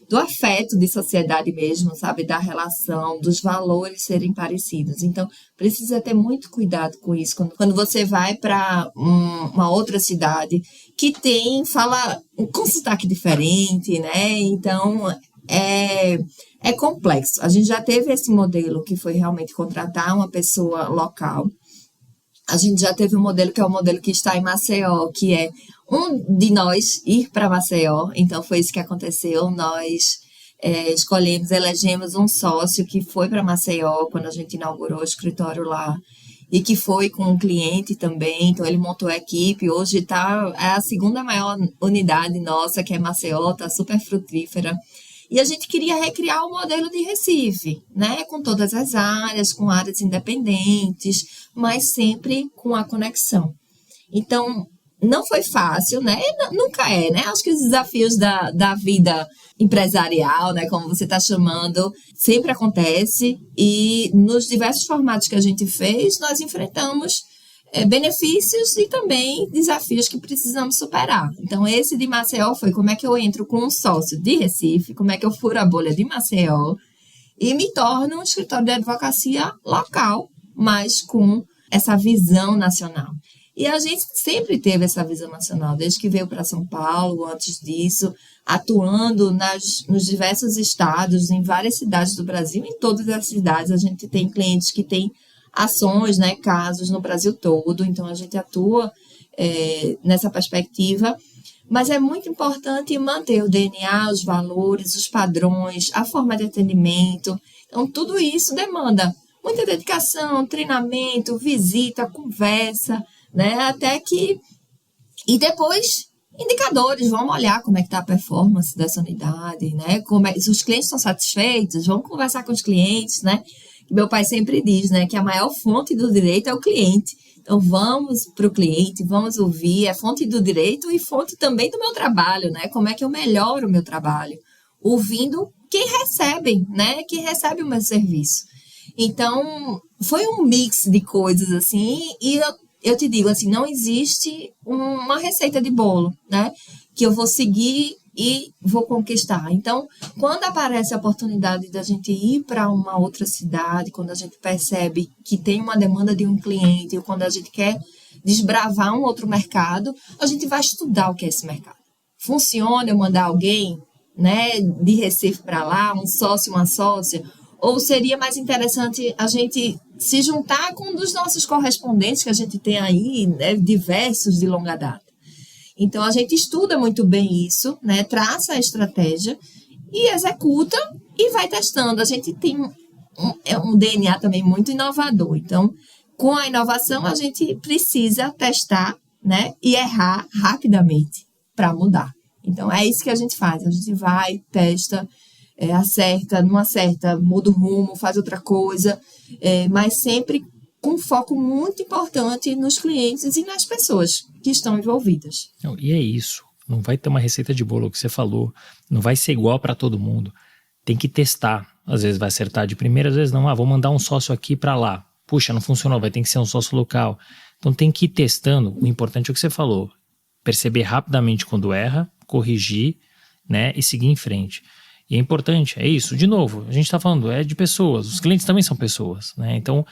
Do afeto de sociedade mesmo, sabe? Da relação, dos valores serem parecidos. Então, precisa ter muito cuidado com isso. Quando você vai para uma outra cidade que fala com sotaque diferente, né? Então, é complexo. A gente já teve esse modelo que foi realmente contratar uma pessoa local. A gente já teve um modelo que é o modelo que está em Maceió, que é um de nós ir para Maceió. Então, foi isso que aconteceu. Nós elegemos um sócio que foi para Maceió quando a gente inaugurou o escritório lá e que foi com um cliente também. Então, ele montou a equipe. Hoje é a segunda maior unidade nossa, que é Maceió, está super frutífera. E a gente queria recriar o modelo de Recife, né? Com todas as áreas, com áreas independentes, mas sempre com a conexão. Então, não foi fácil, né? Nunca é, né? Acho que os desafios da vida empresarial, né? Como você está chamando, sempre acontece. E nos diversos formatos que a gente fez, nós enfrentamos benefícios e também desafios que precisamos superar. Então, esse de Maceió foi como é que eu entro com um sócio de Recife, como é que eu furo a bolha de Maceió e me torno um escritório de advocacia local, mas com essa visão nacional. E a gente sempre teve essa visão nacional, desde que veio para São Paulo, antes disso, atuando nos diversos estados, em várias cidades do Brasil. Em todas as cidades a gente tem clientes que têm ações, né, casos no Brasil todo, então a gente atua nessa perspectiva, mas é muito importante manter o DNA, os valores, os padrões, a forma de atendimento. Então, tudo isso demanda muita dedicação, treinamento, visita, conversa, né, até que... E depois, indicadores, vamos olhar como é que está a performance dessa unidade, né, se os clientes estão satisfeitos, vamos conversar com os clientes, né. Meu pai sempre diz, né, que a maior fonte do direito é o cliente. Então, vamos para o cliente, vamos ouvir, é fonte do direito e fonte também do meu trabalho, né? Como é que eu melhoro o meu trabalho? Ouvindo quem recebe, né? Quem recebe o meu serviço. Então, foi um mix de coisas, assim, e eu te digo, assim, não existe uma receita de bolo, né? Que eu vou seguir e vou conquistar. Então, quando aparece a oportunidade da gente ir para uma outra cidade, quando a gente percebe que tem uma demanda de um cliente, ou quando a gente quer desbravar um outro mercado, a gente vai estudar o que é esse mercado. funciona eu mandar alguém, né, de Recife para lá, um sócio, uma sócia? Ou seria mais interessante a gente se juntar com um dos nossos correspondentes que a gente tem aí, né, diversos de longa data? Então, a gente estuda muito bem isso, né, traça a estratégia e executa e vai testando. A gente tem um DNA também muito inovador. Então, com a inovação, a gente precisa testar, né, e errar rapidamente para mudar. Então, é isso que a gente faz. A gente vai, testa, acerta, não acerta, muda o rumo, faz outra coisa, mas sempre com foco muito importante nos clientes e nas pessoas que estão envolvidas. E é isso. Não vai ter uma receita de bolo que você falou. Não vai ser igual para todo mundo. Tem que testar. Às vezes vai acertar de primeira, às vezes não. Vou mandar um sócio aqui para lá. Puxa, não funcionou, vai ter que ser um sócio local. Então tem que ir testando. O importante é o que você falou. Perceber rapidamente quando erra, corrigir, né, e seguir em frente. E é importante, é isso. De novo, a gente está falando, é de pessoas. Os clientes também são pessoas, né? Então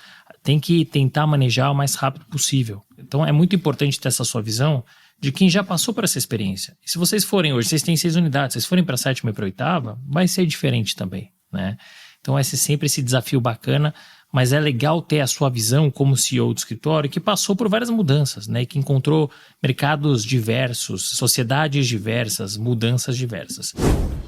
tem que tentar manejar o mais rápido possível. Então é muito importante ter essa sua visão de quem já passou por essa experiência. E se vocês forem hoje, vocês têm 6 unidades, vocês forem para a 7ª e para a 8ª, vai ser diferente também, né? Então é sempre esse desafio bacana, mas é legal ter a sua visão como CEO do escritório que passou por várias mudanças, né? E que encontrou mercados diversos, sociedades diversas, mudanças diversas.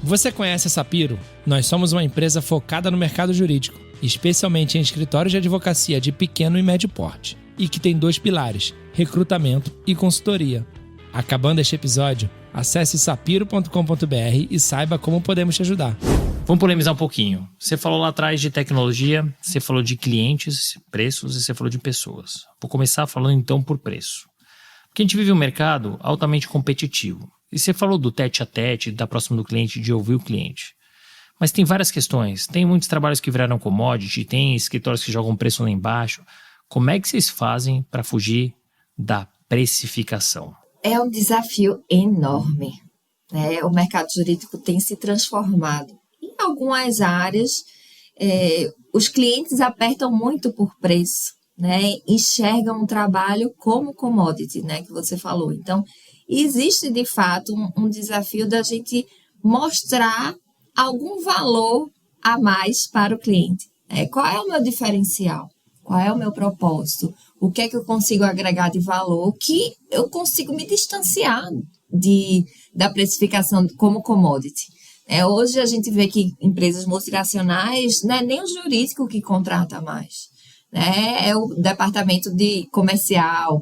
Você conhece a Sapiro? Nós somos uma empresa focada no mercado jurídico, especialmente em escritórios de advocacia de pequeno e médio porte, e que tem 2 pilares, recrutamento e consultoria. Acabando este episódio, acesse sapiro.com.br e saiba como podemos te ajudar. Vamos polemizar um pouquinho. Você falou lá atrás de tecnologia, você falou de clientes, preços e você falou de pessoas. Vou começar falando então por preço. Porque a gente vive um mercado altamente competitivo. E você falou do tete a tete, da próxima do cliente, de ouvir o cliente. Mas tem várias questões. Tem muitos trabalhos que viraram commodity, tem escritórios que jogam preço lá embaixo. Como é que vocês fazem para fugir da precificação? É um desafio enorme, né? O mercado jurídico tem se transformado. Em algumas áreas, os clientes apertam muito por preço, né? Enxergam o trabalho como commodity, né? Que você falou. Então, existe de fato um desafio da gente mostrar algum valor a mais para o cliente. Qual é o meu diferencial? Qual é o meu propósito? O que é que eu consigo agregar de valor que eu consigo me distanciar da precificação como commodity? Hoje a gente vê que empresas multinacionais não é nem o jurídico que contrata mais, né? É o departamento de comercial,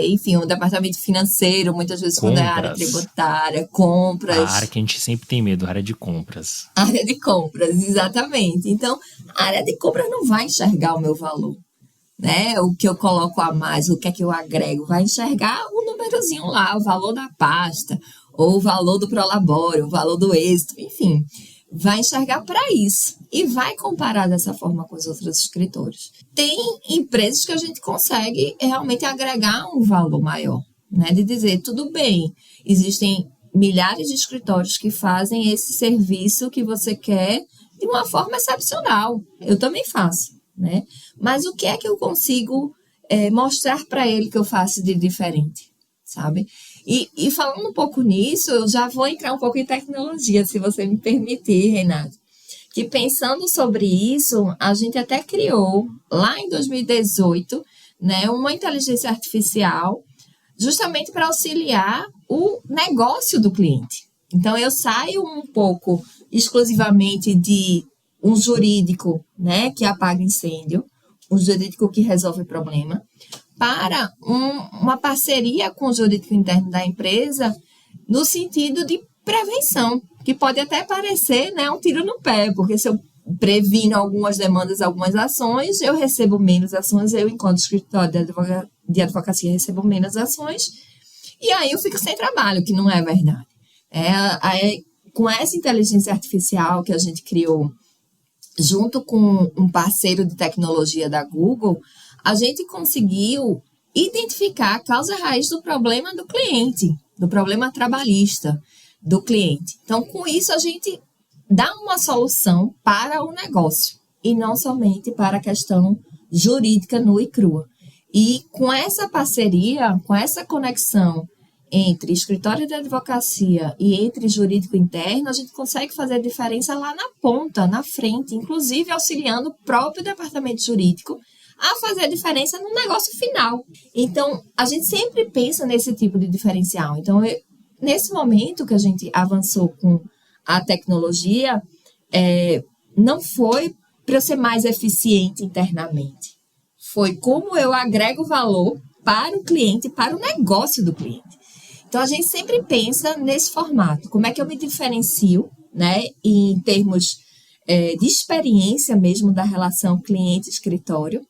enfim, o departamento financeiro, muitas vezes quando é a área tributária, compras. A área que a gente sempre tem medo, a área de compras. A área de compras, exatamente. Então, a área de compras não vai enxergar o meu valor, né? O que eu coloco a mais, o que é que eu agrego, vai enxergar o númerozinho lá, o valor da pasta, ou o valor do prolabore, o valor do êxito, enfim, vai enxergar para isso e vai comparar dessa forma com os outros escritores. Tem empresas que a gente consegue realmente agregar um valor maior, né? De dizer, tudo bem, existem milhares de escritórios que fazem esse serviço que você quer de uma forma excepcional. Eu também faço, né? Mas o que é que eu consigo mostrar para ele que eu faço de diferente, sabe? E falando um pouco nisso, eu já vou entrar um pouco em tecnologia, se você me permitir, Renato. Que pensando sobre isso, a gente até criou, lá em 2018, né, uma inteligência artificial, justamente para auxiliar o negócio do cliente. Então, eu saio um pouco exclusivamente de um jurídico, né, que apaga incêndio, um jurídico que resolve problema, para uma parceria com o jurídico interno da empresa no sentido de prevenção, que pode até parecer, né, um tiro no pé, porque se eu previno algumas demandas, algumas ações, eu recebo menos ações, eu, enquanto escritório de advocacia, recebo menos ações, e aí eu fico sem trabalho, que não é verdade. Com essa inteligência artificial que a gente criou, junto com um parceiro de tecnologia da Google, a gente conseguiu identificar a causa raiz do problema do cliente, do problema trabalhista do cliente. Então, com isso, a gente dá uma solução para o negócio e não somente para a questão jurídica nua e crua. E com essa parceria, com essa conexão entre escritório de advocacia e entre jurídico interno, a gente consegue fazer a diferença lá na ponta, na frente, inclusive auxiliando o próprio departamento jurídico a fazer a diferença no negócio final. Então, a gente sempre pensa nesse tipo de diferencial. Então, nesse momento que a gente avançou com a tecnologia, não foi para eu ser mais eficiente internamente. Foi como eu agrego valor para o cliente, para o negócio do cliente. Então, a gente sempre pensa nesse formato. Como é que eu me diferencio, né, em termos de experiência mesmo da relação cliente-escritório,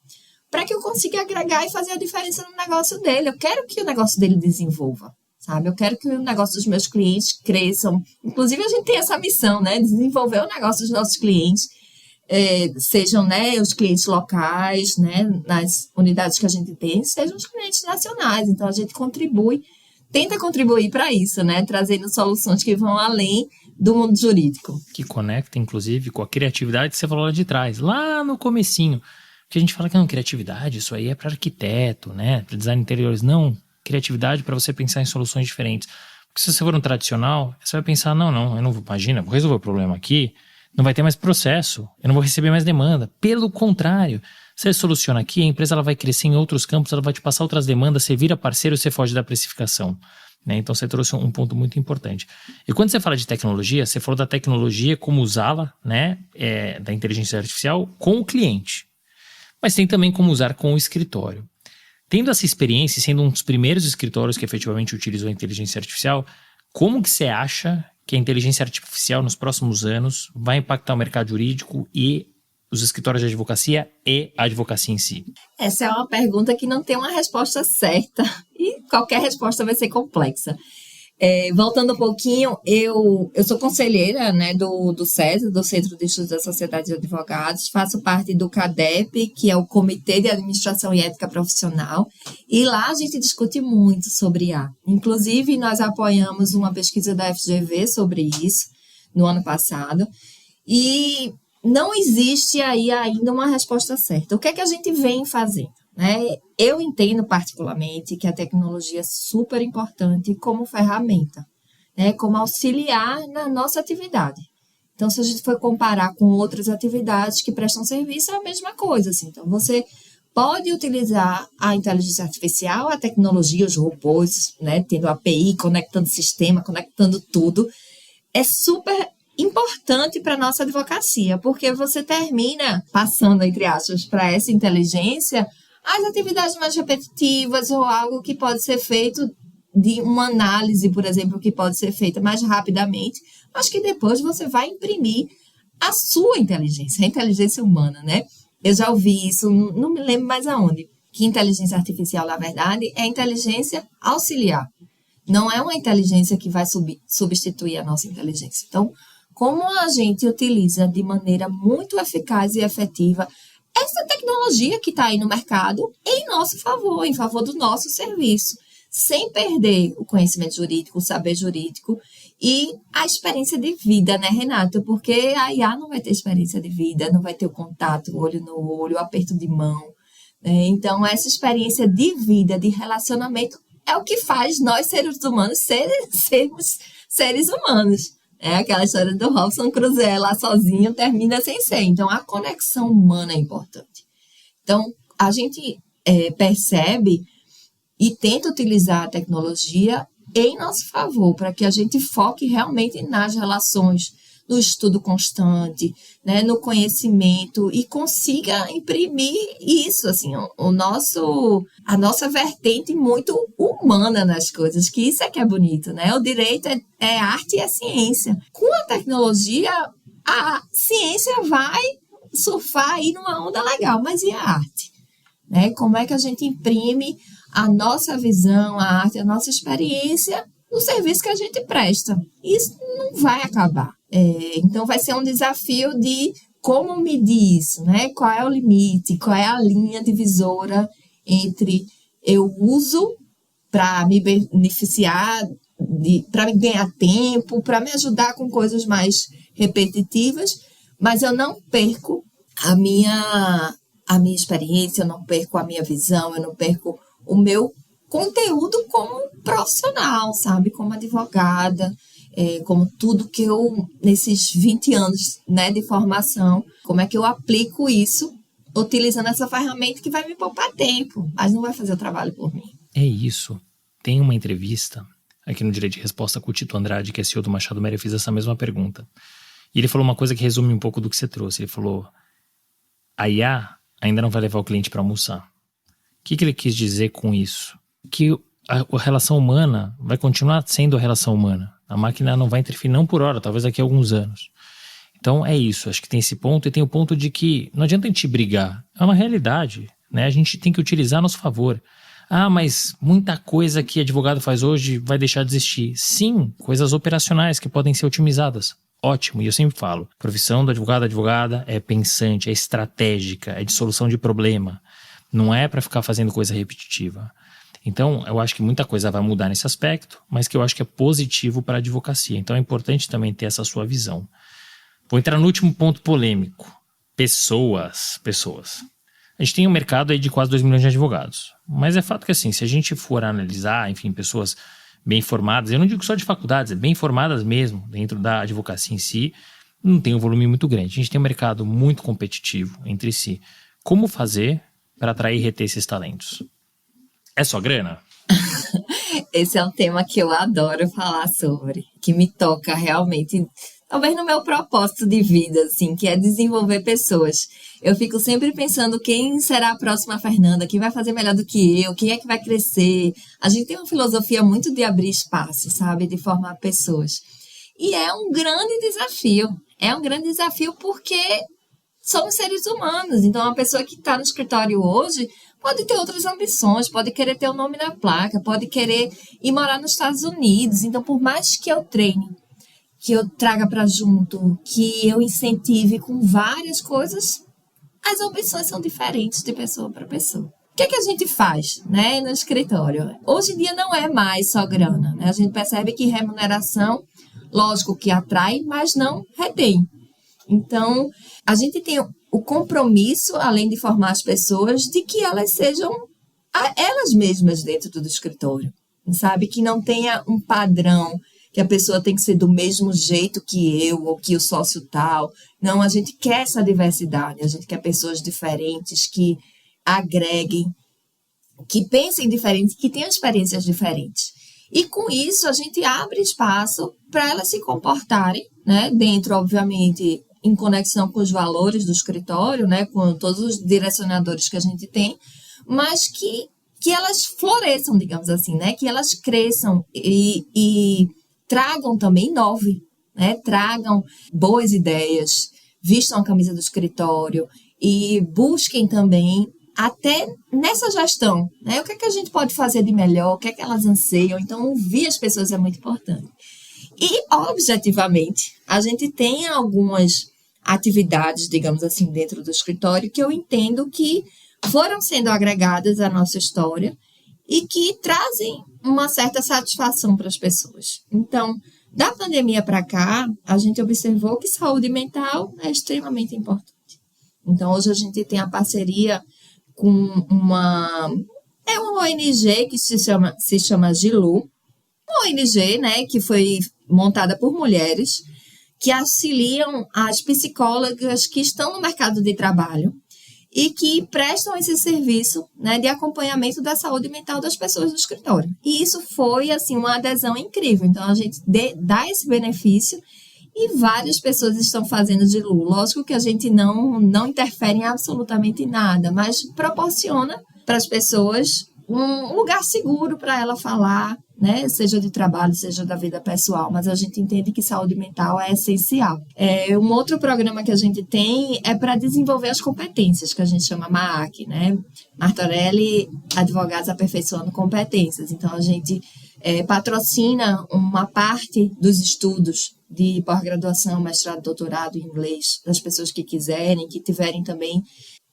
para que eu consiga agregar e fazer a diferença no negócio dele. Eu quero que o negócio dele desenvolva, sabe? Eu quero que o negócio dos meus clientes cresçam. Inclusive, a gente tem essa missão, né? Desenvolver o negócio dos nossos clientes, sejam, né, os clientes locais, né, nas unidades que a gente tem, sejam os clientes nacionais. Então, a gente tenta contribuir para isso, né? Trazendo soluções que vão além do mundo jurídico. Que conecta, inclusive, com a criatividade que você falou lá de trás, lá no comecinho. Porque a gente fala que não, criatividade, isso aí é para arquiteto, né? Para design de interiores. Não, criatividade para você pensar em soluções diferentes. Porque se você for um tradicional, você vai pensar, não, eu não vou, imagina, vou resolver o problema aqui, não vai ter mais processo, eu não vou receber mais demanda. Pelo contrário, você soluciona aqui, a empresa ela vai crescer em outros campos, ela vai te passar outras demandas, você vira parceiro, você foge da precificação. Né? Então você trouxe um ponto muito importante. E quando você fala de tecnologia, você falou da tecnologia, como usá-la, né, da inteligência artificial com o cliente. Mas tem também como usar com o escritório. Tendo essa experiência, sendo um dos primeiros escritórios que efetivamente utilizou a inteligência artificial, como que você acha que a inteligência artificial nos próximos anos vai impactar o mercado jurídico e os escritórios de advocacia e a advocacia em si? Essa é uma pergunta que não tem uma resposta certa e qualquer resposta vai ser complexa. Voltando um pouquinho, eu sou conselheira, né, do CESA, do Centro de Estudos da Sociedade de Advogados, faço parte do CADEP, que é o Comitê de Administração e Ética Profissional, e lá a gente discute muito sobre IA. Inclusive, nós apoiamos uma pesquisa da FGV sobre isso no ano passado, e não existe aí ainda uma resposta certa. O que é que a gente vem fazendo? Né? Eu entendo particularmente que a tecnologia é super importante como ferramenta, né? Como auxiliar na nossa atividade. Então, se a gente for comparar com outras atividades que prestam serviço, é a mesma coisa. Assim. Então, você pode utilizar a inteligência artificial, a tecnologia, os robôs, né? Tendo API, conectando sistema, conectando tudo. É super importante para a nossa advocacia, porque você termina passando, entre aspas, para essa inteligência as atividades mais repetitivas ou algo que pode ser feito de uma análise, por exemplo, que pode ser feita mais rapidamente, mas que depois você vai imprimir a sua inteligência, a inteligência humana, né? Eu já ouvi isso, não me lembro mais aonde, que inteligência artificial, na verdade, é inteligência auxiliar. Não é uma inteligência que vai substituir a nossa inteligência. Então, como a gente utiliza de maneira muito eficaz e efetiva essa tecnologia que está aí no mercado em nosso favor, em favor do nosso serviço, sem perder o conhecimento jurídico, o saber jurídico e a experiência de vida, né, Renato? Porque a IA não vai ter experiência de vida, não vai ter o contato, olho no olho, o aperto de mão. Né? Então, essa experiência de vida, de relacionamento, é o que faz nós, seres humanos, sermos seres humanos. Aquela história do Robinson Crusoe lá sozinho termina sem ser. Então, a conexão humana é importante. Então, a gente percebe e tenta utilizar a tecnologia em nosso favor, para que a gente foque realmente nas relações, no estudo constante, né, no conhecimento e consiga imprimir isso, assim, a nossa vertente muito humana nas coisas, que isso é que é bonito, né? O direito é arte e é ciência. Com a tecnologia, a ciência vai surfar aí numa onda legal, mas e a arte? Né? Como é que a gente imprime a nossa visão, a arte, a nossa experiência no serviço que a gente presta? Isso não vai acabar. Então, vai ser um desafio de como medir isso, né? Qual é o limite, qual é a linha divisora entre eu uso para me beneficiar, para me ganhar tempo, para me ajudar com coisas mais repetitivas, mas eu não perco a minha experiência, eu não perco a minha visão, eu não perco o meu conteúdo como profissional, sabe? Como advogada, como tudo que eu, nesses 20 anos, né, de formação, como é que eu aplico isso utilizando essa ferramenta que vai me poupar tempo, mas não vai fazer o trabalho por mim. É isso. Tem uma entrevista aqui no Direito de Resposta com o Tito Andrade, que é CEO do Machado Meira, eu fiz essa mesma pergunta. E ele falou uma coisa que resume um pouco do que você trouxe. Ele falou, a IA ainda não vai levar o cliente para almoçar. O que ele quis dizer com isso? Que a relação humana vai continuar sendo a relação humana. A máquina não vai interferir, não por hora, talvez daqui a alguns anos. Então é isso, acho que tem esse ponto, e tem o ponto de que não adianta a gente brigar, é uma realidade, né? A gente tem que utilizar a nosso favor. Ah, mas muita coisa que advogado faz hoje vai deixar de existir. Sim, coisas operacionais que podem ser otimizadas. Ótimo, e eu sempre falo, a profissão do advogado, advogada é pensante, é estratégica, é de solução de problema. Não é para ficar fazendo coisa repetitiva. Então, eu acho que muita coisa vai mudar nesse aspecto, mas que eu acho que é positivo para a advocacia. Então, é importante também ter essa sua visão. Vou entrar no último ponto polêmico. Pessoas. A gente tem um mercado aí de quase 2 milhões de advogados. Mas é fato que, assim, se a gente for analisar, enfim, pessoas bem formadas, eu não digo só de faculdades, é bem formadas mesmo, dentro da advocacia em si, não tem um volume muito grande. A gente tem um mercado muito competitivo entre si. Como fazer para atrair e reter esses talentos? É só grana? Esse é um tema que eu adoro falar sobre, que me toca realmente, talvez no meu propósito de vida, assim, que é desenvolver pessoas. Eu fico sempre pensando quem será a próxima Fernanda, quem vai fazer melhor do que eu, quem é que vai crescer. A gente tem uma filosofia muito de abrir espaço, sabe, de formar pessoas. E é um grande desafio porque somos seres humanos. Então, uma pessoa que está no escritório hoje pode ter outras ambições, pode querer ter o nome na placa, pode querer ir morar nos Estados Unidos. Então, por mais que eu treine, que eu traga para junto, que eu incentive com várias coisas, as ambições são diferentes de pessoa para pessoa. O que é que a gente faz, né, no escritório? Hoje em dia não é mais só grana, né? A gente percebe que remuneração, lógico que atrai, mas não retém. Então, a gente tem o compromisso, além de formar as pessoas, de que elas sejam elas mesmas dentro do escritório, sabe? Que não tenha um padrão, que a pessoa tem que ser do mesmo jeito que eu ou que o sócio tal. Não, a gente quer essa diversidade, a gente quer pessoas diferentes, que agreguem, que pensem diferente, que tenham experiências diferentes. E com isso a gente abre espaço para elas se comportarem, né? Dentro, obviamente, em conexão com os valores do escritório, né? Com todos os direcionadores que a gente tem, mas que elas floresçam, digamos assim, né? Que elas cresçam e tragam também, inovem, né? Tragam boas ideias, vistam a camisa do escritório e busquem também, até nessa gestão, né? O que é que a gente pode fazer de melhor, o que é que elas anseiam. Então, ouvir as pessoas é muito importante. E, objetivamente, a gente tem algumas atividades, digamos assim, dentro do escritório que eu entendo que foram sendo agregadas à nossa história e que trazem uma certa satisfação para as pessoas. Então, da pandemia para cá, a gente observou que saúde mental é extremamente importante. Então, hoje a gente tem a parceria com uma ONG que se chama Gilu, uma ONG, né, que foi montada por mulheres que auxiliam as psicólogas que estão no mercado de trabalho e que prestam esse serviço, né, de acompanhamento da saúde mental das pessoas no escritório. E isso foi, assim, uma adesão incrível. Então, a gente dá esse benefício e várias pessoas estão fazendo de Gilu. Lógico que a gente não interfere em absolutamente nada, mas proporciona para as pessoas um lugar seguro para ela falar, né? Seja de trabalho, seja da vida pessoal, mas a gente entende que saúde mental é essencial. Um outro programa que a gente tem é para desenvolver as competências, que a gente chama MAAC, né? Martorelli Advogados Aperfeiçoando Competências. Então, a gente patrocina uma parte dos estudos de pós-graduação, mestrado, doutorado em inglês, das pessoas que quiserem, que tiverem também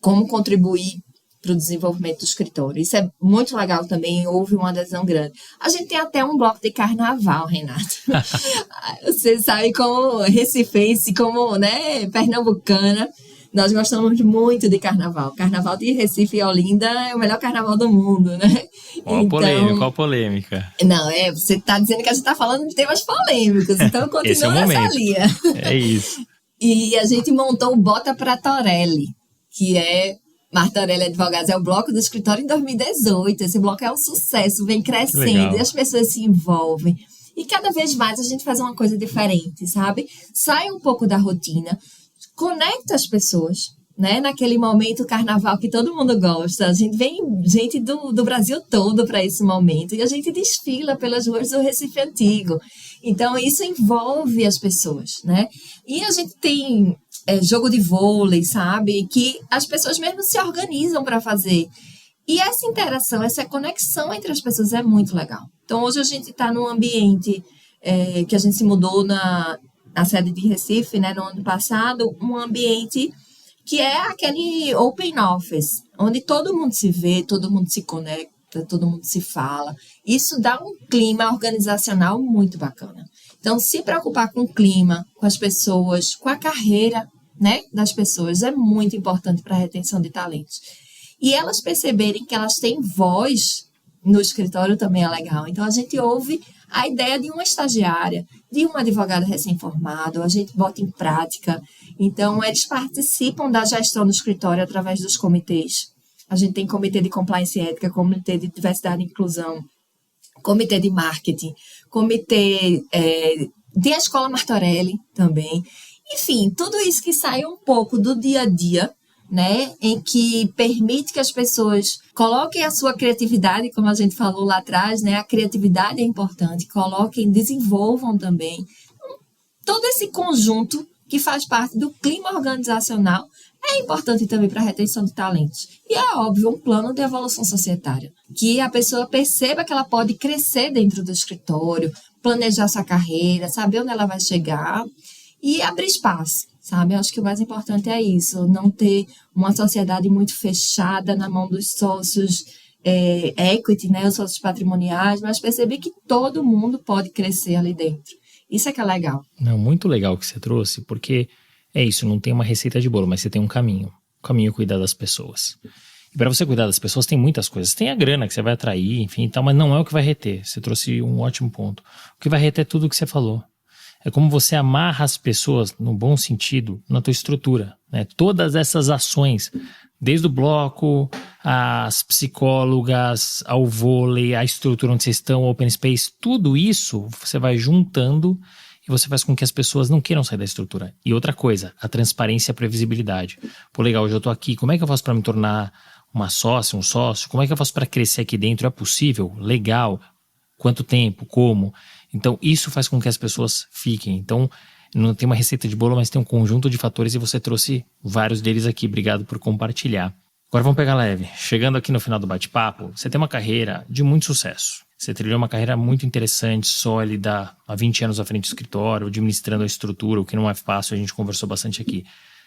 como contribuir para o desenvolvimento do escritório. Isso é muito legal também, houve uma adesão grande. A gente tem até um bloco de carnaval, Renato. Você sabe, como recifense, como, né, pernambucana, Nós gostamos muito de carnaval. Carnaval de Recife e Olinda é o melhor carnaval do mundo, né? Ó, polêmica, ó, polêmica. Não, você tá dizendo que a gente tá falando de temas polêmicos, então continua nessa linha. É isso. E a gente montou o Bota pra Torelli, que é Martorelli Advogados, é o bloco do escritório em 2018. Esse bloco é um sucesso, vem crescendo e as pessoas se envolvem. E cada vez mais a gente faz uma coisa diferente, sabe? Sai um pouco da rotina, conecta as pessoas, né? Naquele momento carnaval que todo mundo gosta. A gente vem gente do Brasil todo para esse momento e a gente desfila pelas ruas do Recife Antigo. Então, isso envolve as pessoas, né? E a gente tem jogo de vôlei, sabe? Que as pessoas mesmo se organizam para fazer. E essa interação, essa conexão entre as pessoas é muito legal. Então, hoje a gente está num ambiente que a gente se mudou na sede de Recife, né, no ano passado, um ambiente que é aquele open office, onde todo mundo se vê, todo mundo se conecta, todo mundo se fala. Isso dá um clima organizacional muito bacana. Então, se preocupar com o clima, com as pessoas, com a carreira, né, das pessoas é muito importante para a retenção de talentos. E elas perceberem que elas têm voz no escritório também é legal. Então, a gente ouve a ideia de uma estagiária, de um advogado recém-formado, a gente bota em prática. Então, eles participam da gestão do escritório através dos comitês. A gente tem comitê de compliance e ética, comitê de diversidade e inclusão, comitê de marketing, comitê de a Escola Martorelli também. Enfim, tudo isso que sai um pouco do dia a dia, né, em que permite que as pessoas coloquem a sua criatividade, como a gente falou lá atrás, né, a criatividade é importante, coloquem, desenvolvam também. Todo esse conjunto que faz parte do clima organizacional é importante também para a retenção de talentos. E é óbvio, um plano de evolução societária, que a pessoa perceba que ela pode crescer dentro do escritório, planejar sua carreira, saber onde ela vai chegar e abrir espaço. Sabe? Eu acho que o mais importante é isso, não ter uma sociedade muito fechada na mão dos sócios equity, né, os sócios patrimoniais, mas perceber que todo mundo pode crescer ali dentro. Isso é que é legal. Não, muito legal que você trouxe, porque é isso, não tem uma receita de bolo, mas você tem um caminho. O caminho é cuidar das pessoas. E para você cuidar das pessoas tem muitas coisas. Tem a grana que você vai atrair, enfim, tal, mas não é o que vai reter. Você trouxe um ótimo ponto. O que vai reter é tudo o que você falou. É como você amarra as pessoas, no bom sentido, na tua estrutura, né? Todas essas ações, desde o bloco, as psicólogas, ao vôlei, a estrutura onde vocês estão, o open space, tudo isso você vai juntando e você faz com que as pessoas não queiram sair da estrutura. E outra coisa, a transparência e a previsibilidade. Pô, legal, hoje eu tô aqui, como é que eu faço para me tornar uma sócia, um sócio? Como é que eu faço para crescer aqui dentro? É possível? Legal. Quanto tempo? Como? Então, isso faz com que as pessoas fiquem. Então, não tem uma receita de bolo, mas tem um conjunto de fatores e você trouxe vários deles aqui. Obrigado por compartilhar. Agora vamos pegar leve. Chegando aqui no final do bate-papo, você tem uma carreira de muito sucesso. Você trilhou uma carreira muito interessante, sólida, há 20 anos à frente do escritório, administrando a estrutura, o que não é fácil, a gente conversou bastante aqui.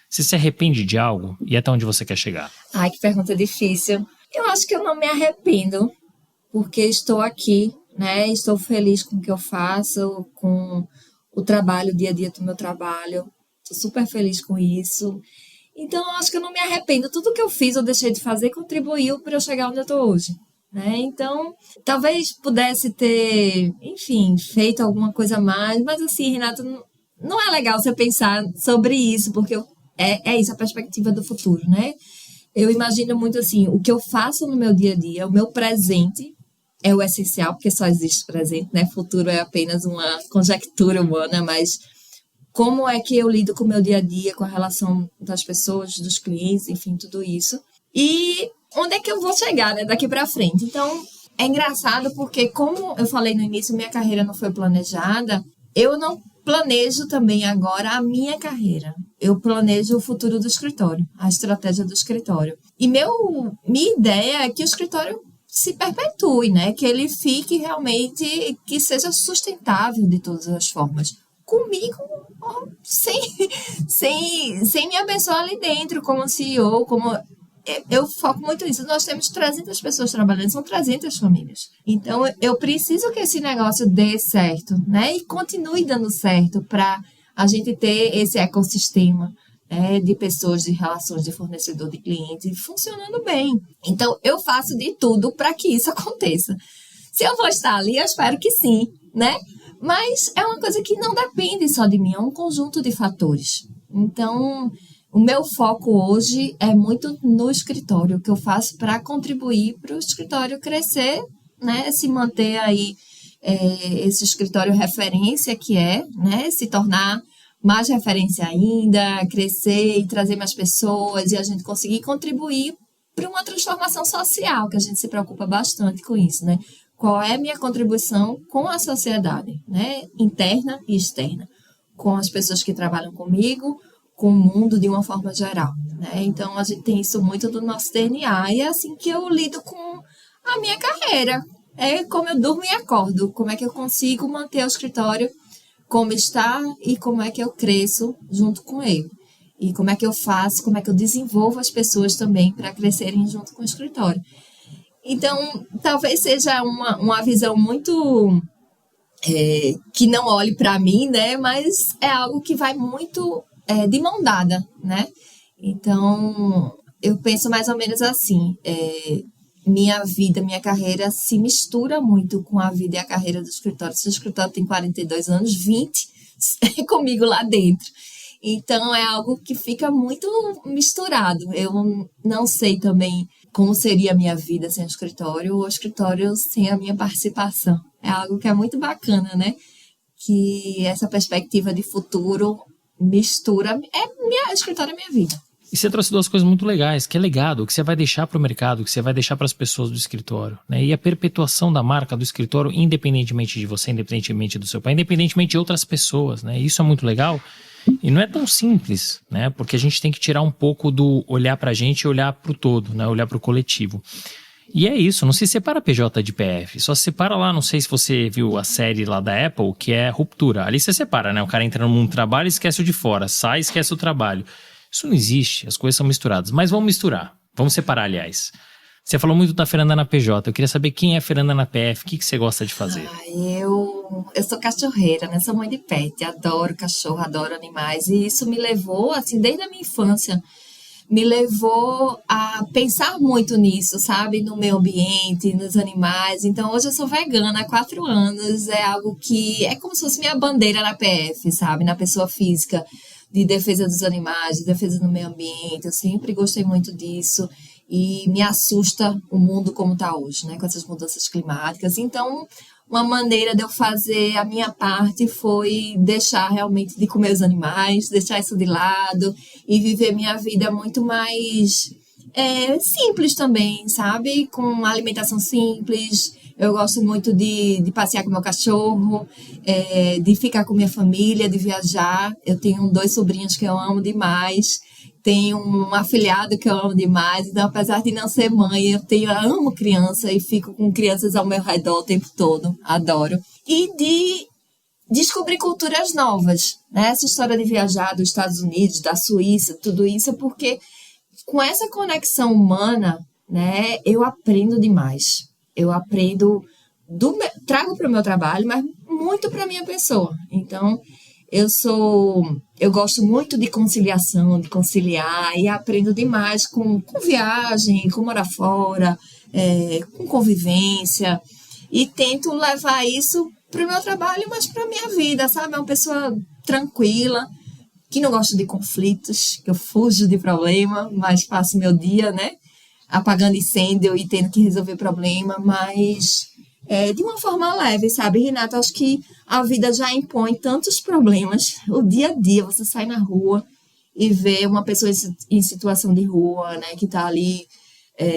Você se arrepende de algo e até onde você quer chegar? Ai, que pergunta difícil. Eu acho que eu não me arrependo, porque estou aqui, né? Estou feliz com o que eu faço, com o trabalho, o dia a dia do meu trabalho. Estou super feliz com isso. Então, eu acho que eu não me arrependo. Tudo que eu fiz ou deixei de fazer contribuiu para eu chegar onde eu estou hoje, né? Então, talvez pudesse ter, enfim, feito alguma coisa a mais. Mas assim, Renato, não é legal você pensar sobre isso, porque é isso, a perspectiva do futuro, né? Eu imagino muito assim, o que eu faço no meu dia a dia, o meu presente é o essencial, porque só existe presente, né? Futuro é apenas uma conjectura humana, mas como é que eu lido com o meu dia a dia, com a relação das pessoas, dos clientes, enfim, tudo isso. E onde é que eu vou chegar, né? Daqui para frente. Então, é engraçado porque, como eu falei no início, minha carreira não foi planejada, eu não planejo também agora a minha carreira. Eu planejo o futuro do escritório, a estratégia do escritório. E minha ideia é que o escritório se perpetue, né? Que ele fique realmente, que seja sustentável de todas as formas. Comigo, sem minha pessoa ali dentro, como CEO, como... Eu foco muito nisso. Nós temos 300 pessoas trabalhando, são 300 famílias. Então, eu preciso que esse negócio dê certo, né? E continue dando certo para a gente ter esse ecossistema de pessoas, de relações de fornecedor de cliente funcionando bem. Então, eu faço de tudo para que isso aconteça. Se eu vou estar ali, eu espero que sim, né? Mas é uma coisa que não depende só de mim, é um conjunto de fatores. Então, o meu foco hoje é muito no escritório, o que eu faço para contribuir para o escritório crescer, né? Se manter aí esse escritório referência que né? Se tornar mais referência ainda, crescer e trazer mais pessoas e a gente conseguir contribuir para uma transformação social, que a gente se preocupa bastante com isso, né? Qual é a minha contribuição com a sociedade, né? Interna e externa, com as pessoas que trabalham comigo, com o mundo de uma forma geral, né? Então, a gente tem isso muito do nosso DNA e é assim que eu lido com a minha carreira. É como eu durmo e acordo, como é que eu consigo manter o escritório como está e como é que eu cresço junto com ele. E como é que eu faço, como é que eu desenvolvo as pessoas também para crescerem junto com o escritório. Então, talvez seja uma visão muito que não olhe para mim, né? Mas é algo que vai muito de mão dada, né? Então, eu penso mais ou menos assim, minha vida, minha carreira se mistura muito com a vida e a carreira do escritório. Se o escritório tem 42 anos, 20 é comigo lá dentro. Então, é algo que fica muito misturado. Eu não sei também como seria a minha vida sem o escritório ou o escritório sem a minha participação. É algo que é muito bacana, né? Que essa perspectiva de futuro mistura. O escritório é minha vida. E você trouxe duas coisas muito legais, que é legado, o que você vai deixar para o mercado, o que você vai deixar para as pessoas do escritório, né? E a perpetuação da marca do escritório, independentemente de você, independentemente do seu pai, independentemente de outras pessoas, né? Isso é muito legal e não é tão simples, né? Porque a gente tem que tirar um pouco do olhar para a gente e olhar para o todo, né? Olhar para o coletivo. E é isso, não se separa PJ de PF, só se separa lá, não sei se você viu a série lá da Apple, que é Ruptura. Ali você separa, né? O cara entra no mundo do trabalho e esquece o de fora, sai e esquece o trabalho. Isso não existe, as coisas são misturadas. Mas vamos misturar, vamos separar, aliás. Você falou muito da Fernanda na PJ, eu queria saber quem é a Fernanda na PF, o que você gosta de fazer? Eu sou cachorreira, né? Sou mãe de pet, adoro cachorro, adoro animais. E isso me levou, assim, desde a minha infância, me levou a pensar muito nisso, sabe? No meio ambiente, nos animais. Então, hoje eu sou vegana há 4 anos. É algo que é como se fosse minha bandeira na PF, sabe? Na pessoa física, de defesa dos animais, de defesa do meio ambiente. Eu sempre gostei muito disso. E me assusta o mundo como está hoje, né? Com essas mudanças climáticas. Então, uma maneira de eu fazer a minha parte foi deixar realmente de comer os animais, deixar isso de lado e viver minha vida muito mais simples também, sabe? Com alimentação simples. Eu gosto muito de passear com meu cachorro, de ficar com minha família, de viajar. Eu tenho 2 sobrinhos que eu amo demais. Tenho um afilhado que eu amo demais, então apesar de não ser mãe, eu amo criança e fico com crianças ao meu redor o tempo todo, adoro. E de descobrir culturas novas, né? Essa história de viajar dos Estados Unidos, da Suíça, tudo isso é porque com essa conexão humana, né, eu aprendo demais. Eu aprendo, trago para o meu trabalho, mas muito para a minha pessoa. Então, eu gosto muito de conciliação, de conciliar e aprendo demais com viagem, com morar fora, com convivência e tento levar isso para o meu trabalho, mas para a minha vida, sabe? É uma pessoa tranquila, que não gosta de conflitos, que eu fujo de problema, mas passo meu dia, né? Apagando incêndio e tendo que resolver problema, mas de uma forma leve, sabe, Renata? Acho que a vida já impõe tantos problemas. O dia a dia, você sai na rua e vê uma pessoa em situação de rua, né, que está ali,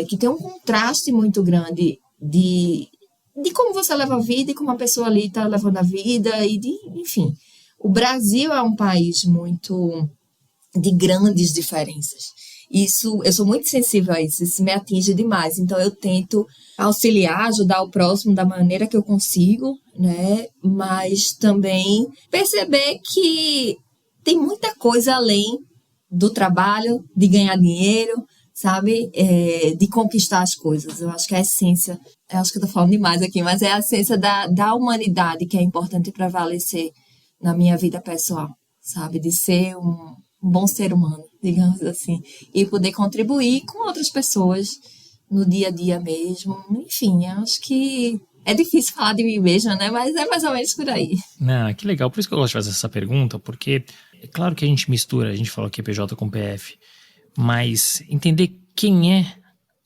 que tem um contraste muito grande de como você leva a vida e como a pessoa ali está levando a vida, enfim. O Brasil é um país muito de grandes diferenças. Isso, eu sou muito sensível a isso me atinge demais. Então, eu tento auxiliar, ajudar o próximo da maneira que eu consigo, né? Mas também perceber que tem muita coisa além do trabalho, de ganhar dinheiro, sabe? De conquistar as coisas. Eu acho que a essência, eu acho que eu tô falando demais aqui, mas é a essência da humanidade que é importante prevalecer na minha vida pessoal, sabe? De ser bom ser humano, digamos assim, e poder contribuir com outras pessoas no dia a dia mesmo. Enfim, acho que é difícil falar de mim mesma, né? Mas é mais ou menos por aí. Que legal. Por isso que eu gosto de fazer essa pergunta, porque é claro que a gente mistura, a gente falou que é PJ com PF, mas entender quem é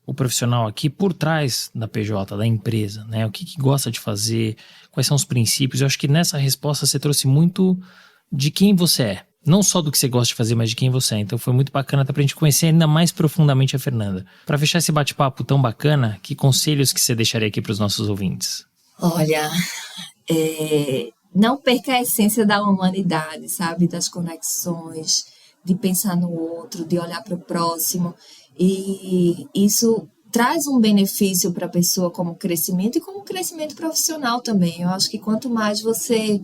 o profissional aqui por trás da PJ, da empresa, né? O que gosta de fazer, quais são os princípios. Eu acho que nessa resposta você trouxe muito de quem você é. Não só do que você gosta de fazer, mas de quem você é. Então foi muito bacana até pra gente conhecer ainda mais profundamente a Fernanda. Para fechar esse bate-papo tão bacana, que conselhos que você deixaria aqui para os nossos ouvintes? Olha, não perca a essência da humanidade, sabe? Das conexões, de pensar no outro, de olhar para o próximo. E isso traz um benefício para a pessoa como crescimento e como crescimento profissional também. Eu acho que quanto mais você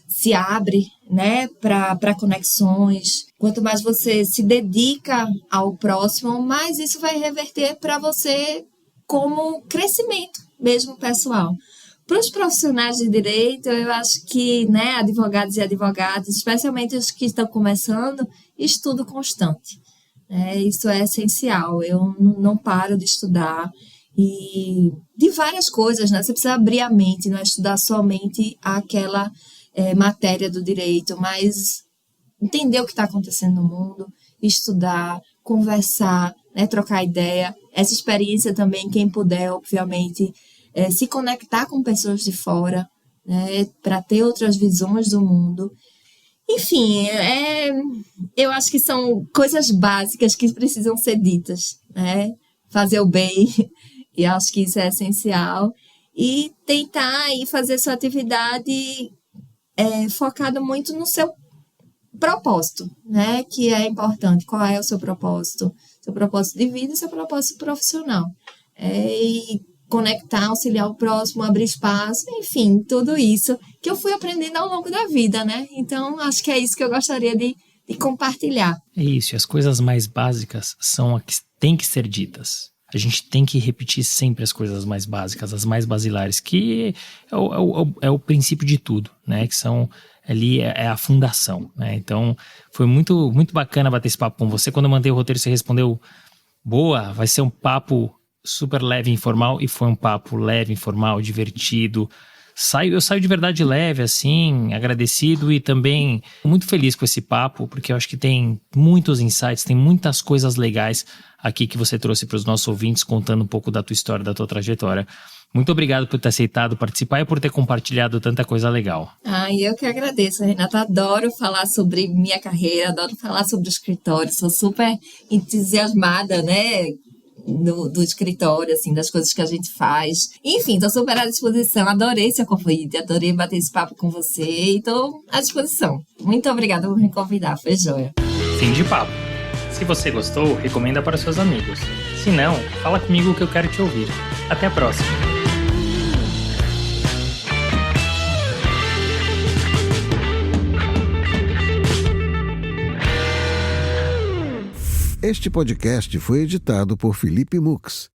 se abre, né, para conexões, quanto mais você se dedica ao próximo, mais isso vai reverter para você como crescimento mesmo pessoal. Para os profissionais de direito, eu acho que, né, advogados e advogadas, especialmente os que estão começando, estudo constante. Isso é essencial. Eu não paro de estudar e de várias coisas, né? Você precisa abrir a mente, não é estudar somente aquela matéria do direito, mas entender o que está acontecendo no mundo, estudar, conversar, né, trocar ideia. Essa experiência também, quem puder, obviamente, se conectar com pessoas de fora, né, para ter outras visões do mundo. Enfim, eu acho que são coisas básicas que precisam ser ditas, né? Fazer o bem, e acho que isso é essencial. E tentar aí fazer sua atividade focada muito no seu propósito, né? Que é importante. Qual é o seu propósito? Seu propósito de vida e seu propósito profissional. E conectar, auxiliar o próximo, abrir espaço, enfim, tudo isso que eu fui aprendendo ao longo da vida, né? Então, acho que é isso que eu gostaria de compartilhar. É isso, e as coisas mais básicas são as que têm que ser ditas. A gente tem que repetir sempre as coisas mais básicas, as mais basilares, que é o princípio de tudo, né? Que são ali, é a fundação, né? Então, foi muito, muito bacana bater esse papo com você. Quando eu mandei o roteiro, você respondeu, boa, vai ser um papo super leve e informal, e foi um papo leve, informal, divertido. Eu saio de verdade leve, assim, agradecido e também muito feliz com esse papo, porque eu acho que tem muitos insights, tem muitas coisas legais aqui que você trouxe para os nossos ouvintes, contando um pouco da tua história, da tua trajetória. Muito obrigado por ter aceitado participar e por ter compartilhado tanta coisa legal. Eu que agradeço, Renata. Adoro falar sobre minha carreira, adoro falar sobre o escritório, sou super entusiasmada, né? Do escritório, assim, das coisas que a gente faz. Enfim, estou super à disposição. Adorei seu convite, adorei bater esse papo com você e estou à disposição. Muito obrigada por me convidar, foi joia. Fim de papo. Se você gostou, recomenda para seus amigos. Se não, fala comigo que eu quero te ouvir. Até a próxima. Este podcast foi editado por Felipe Mux.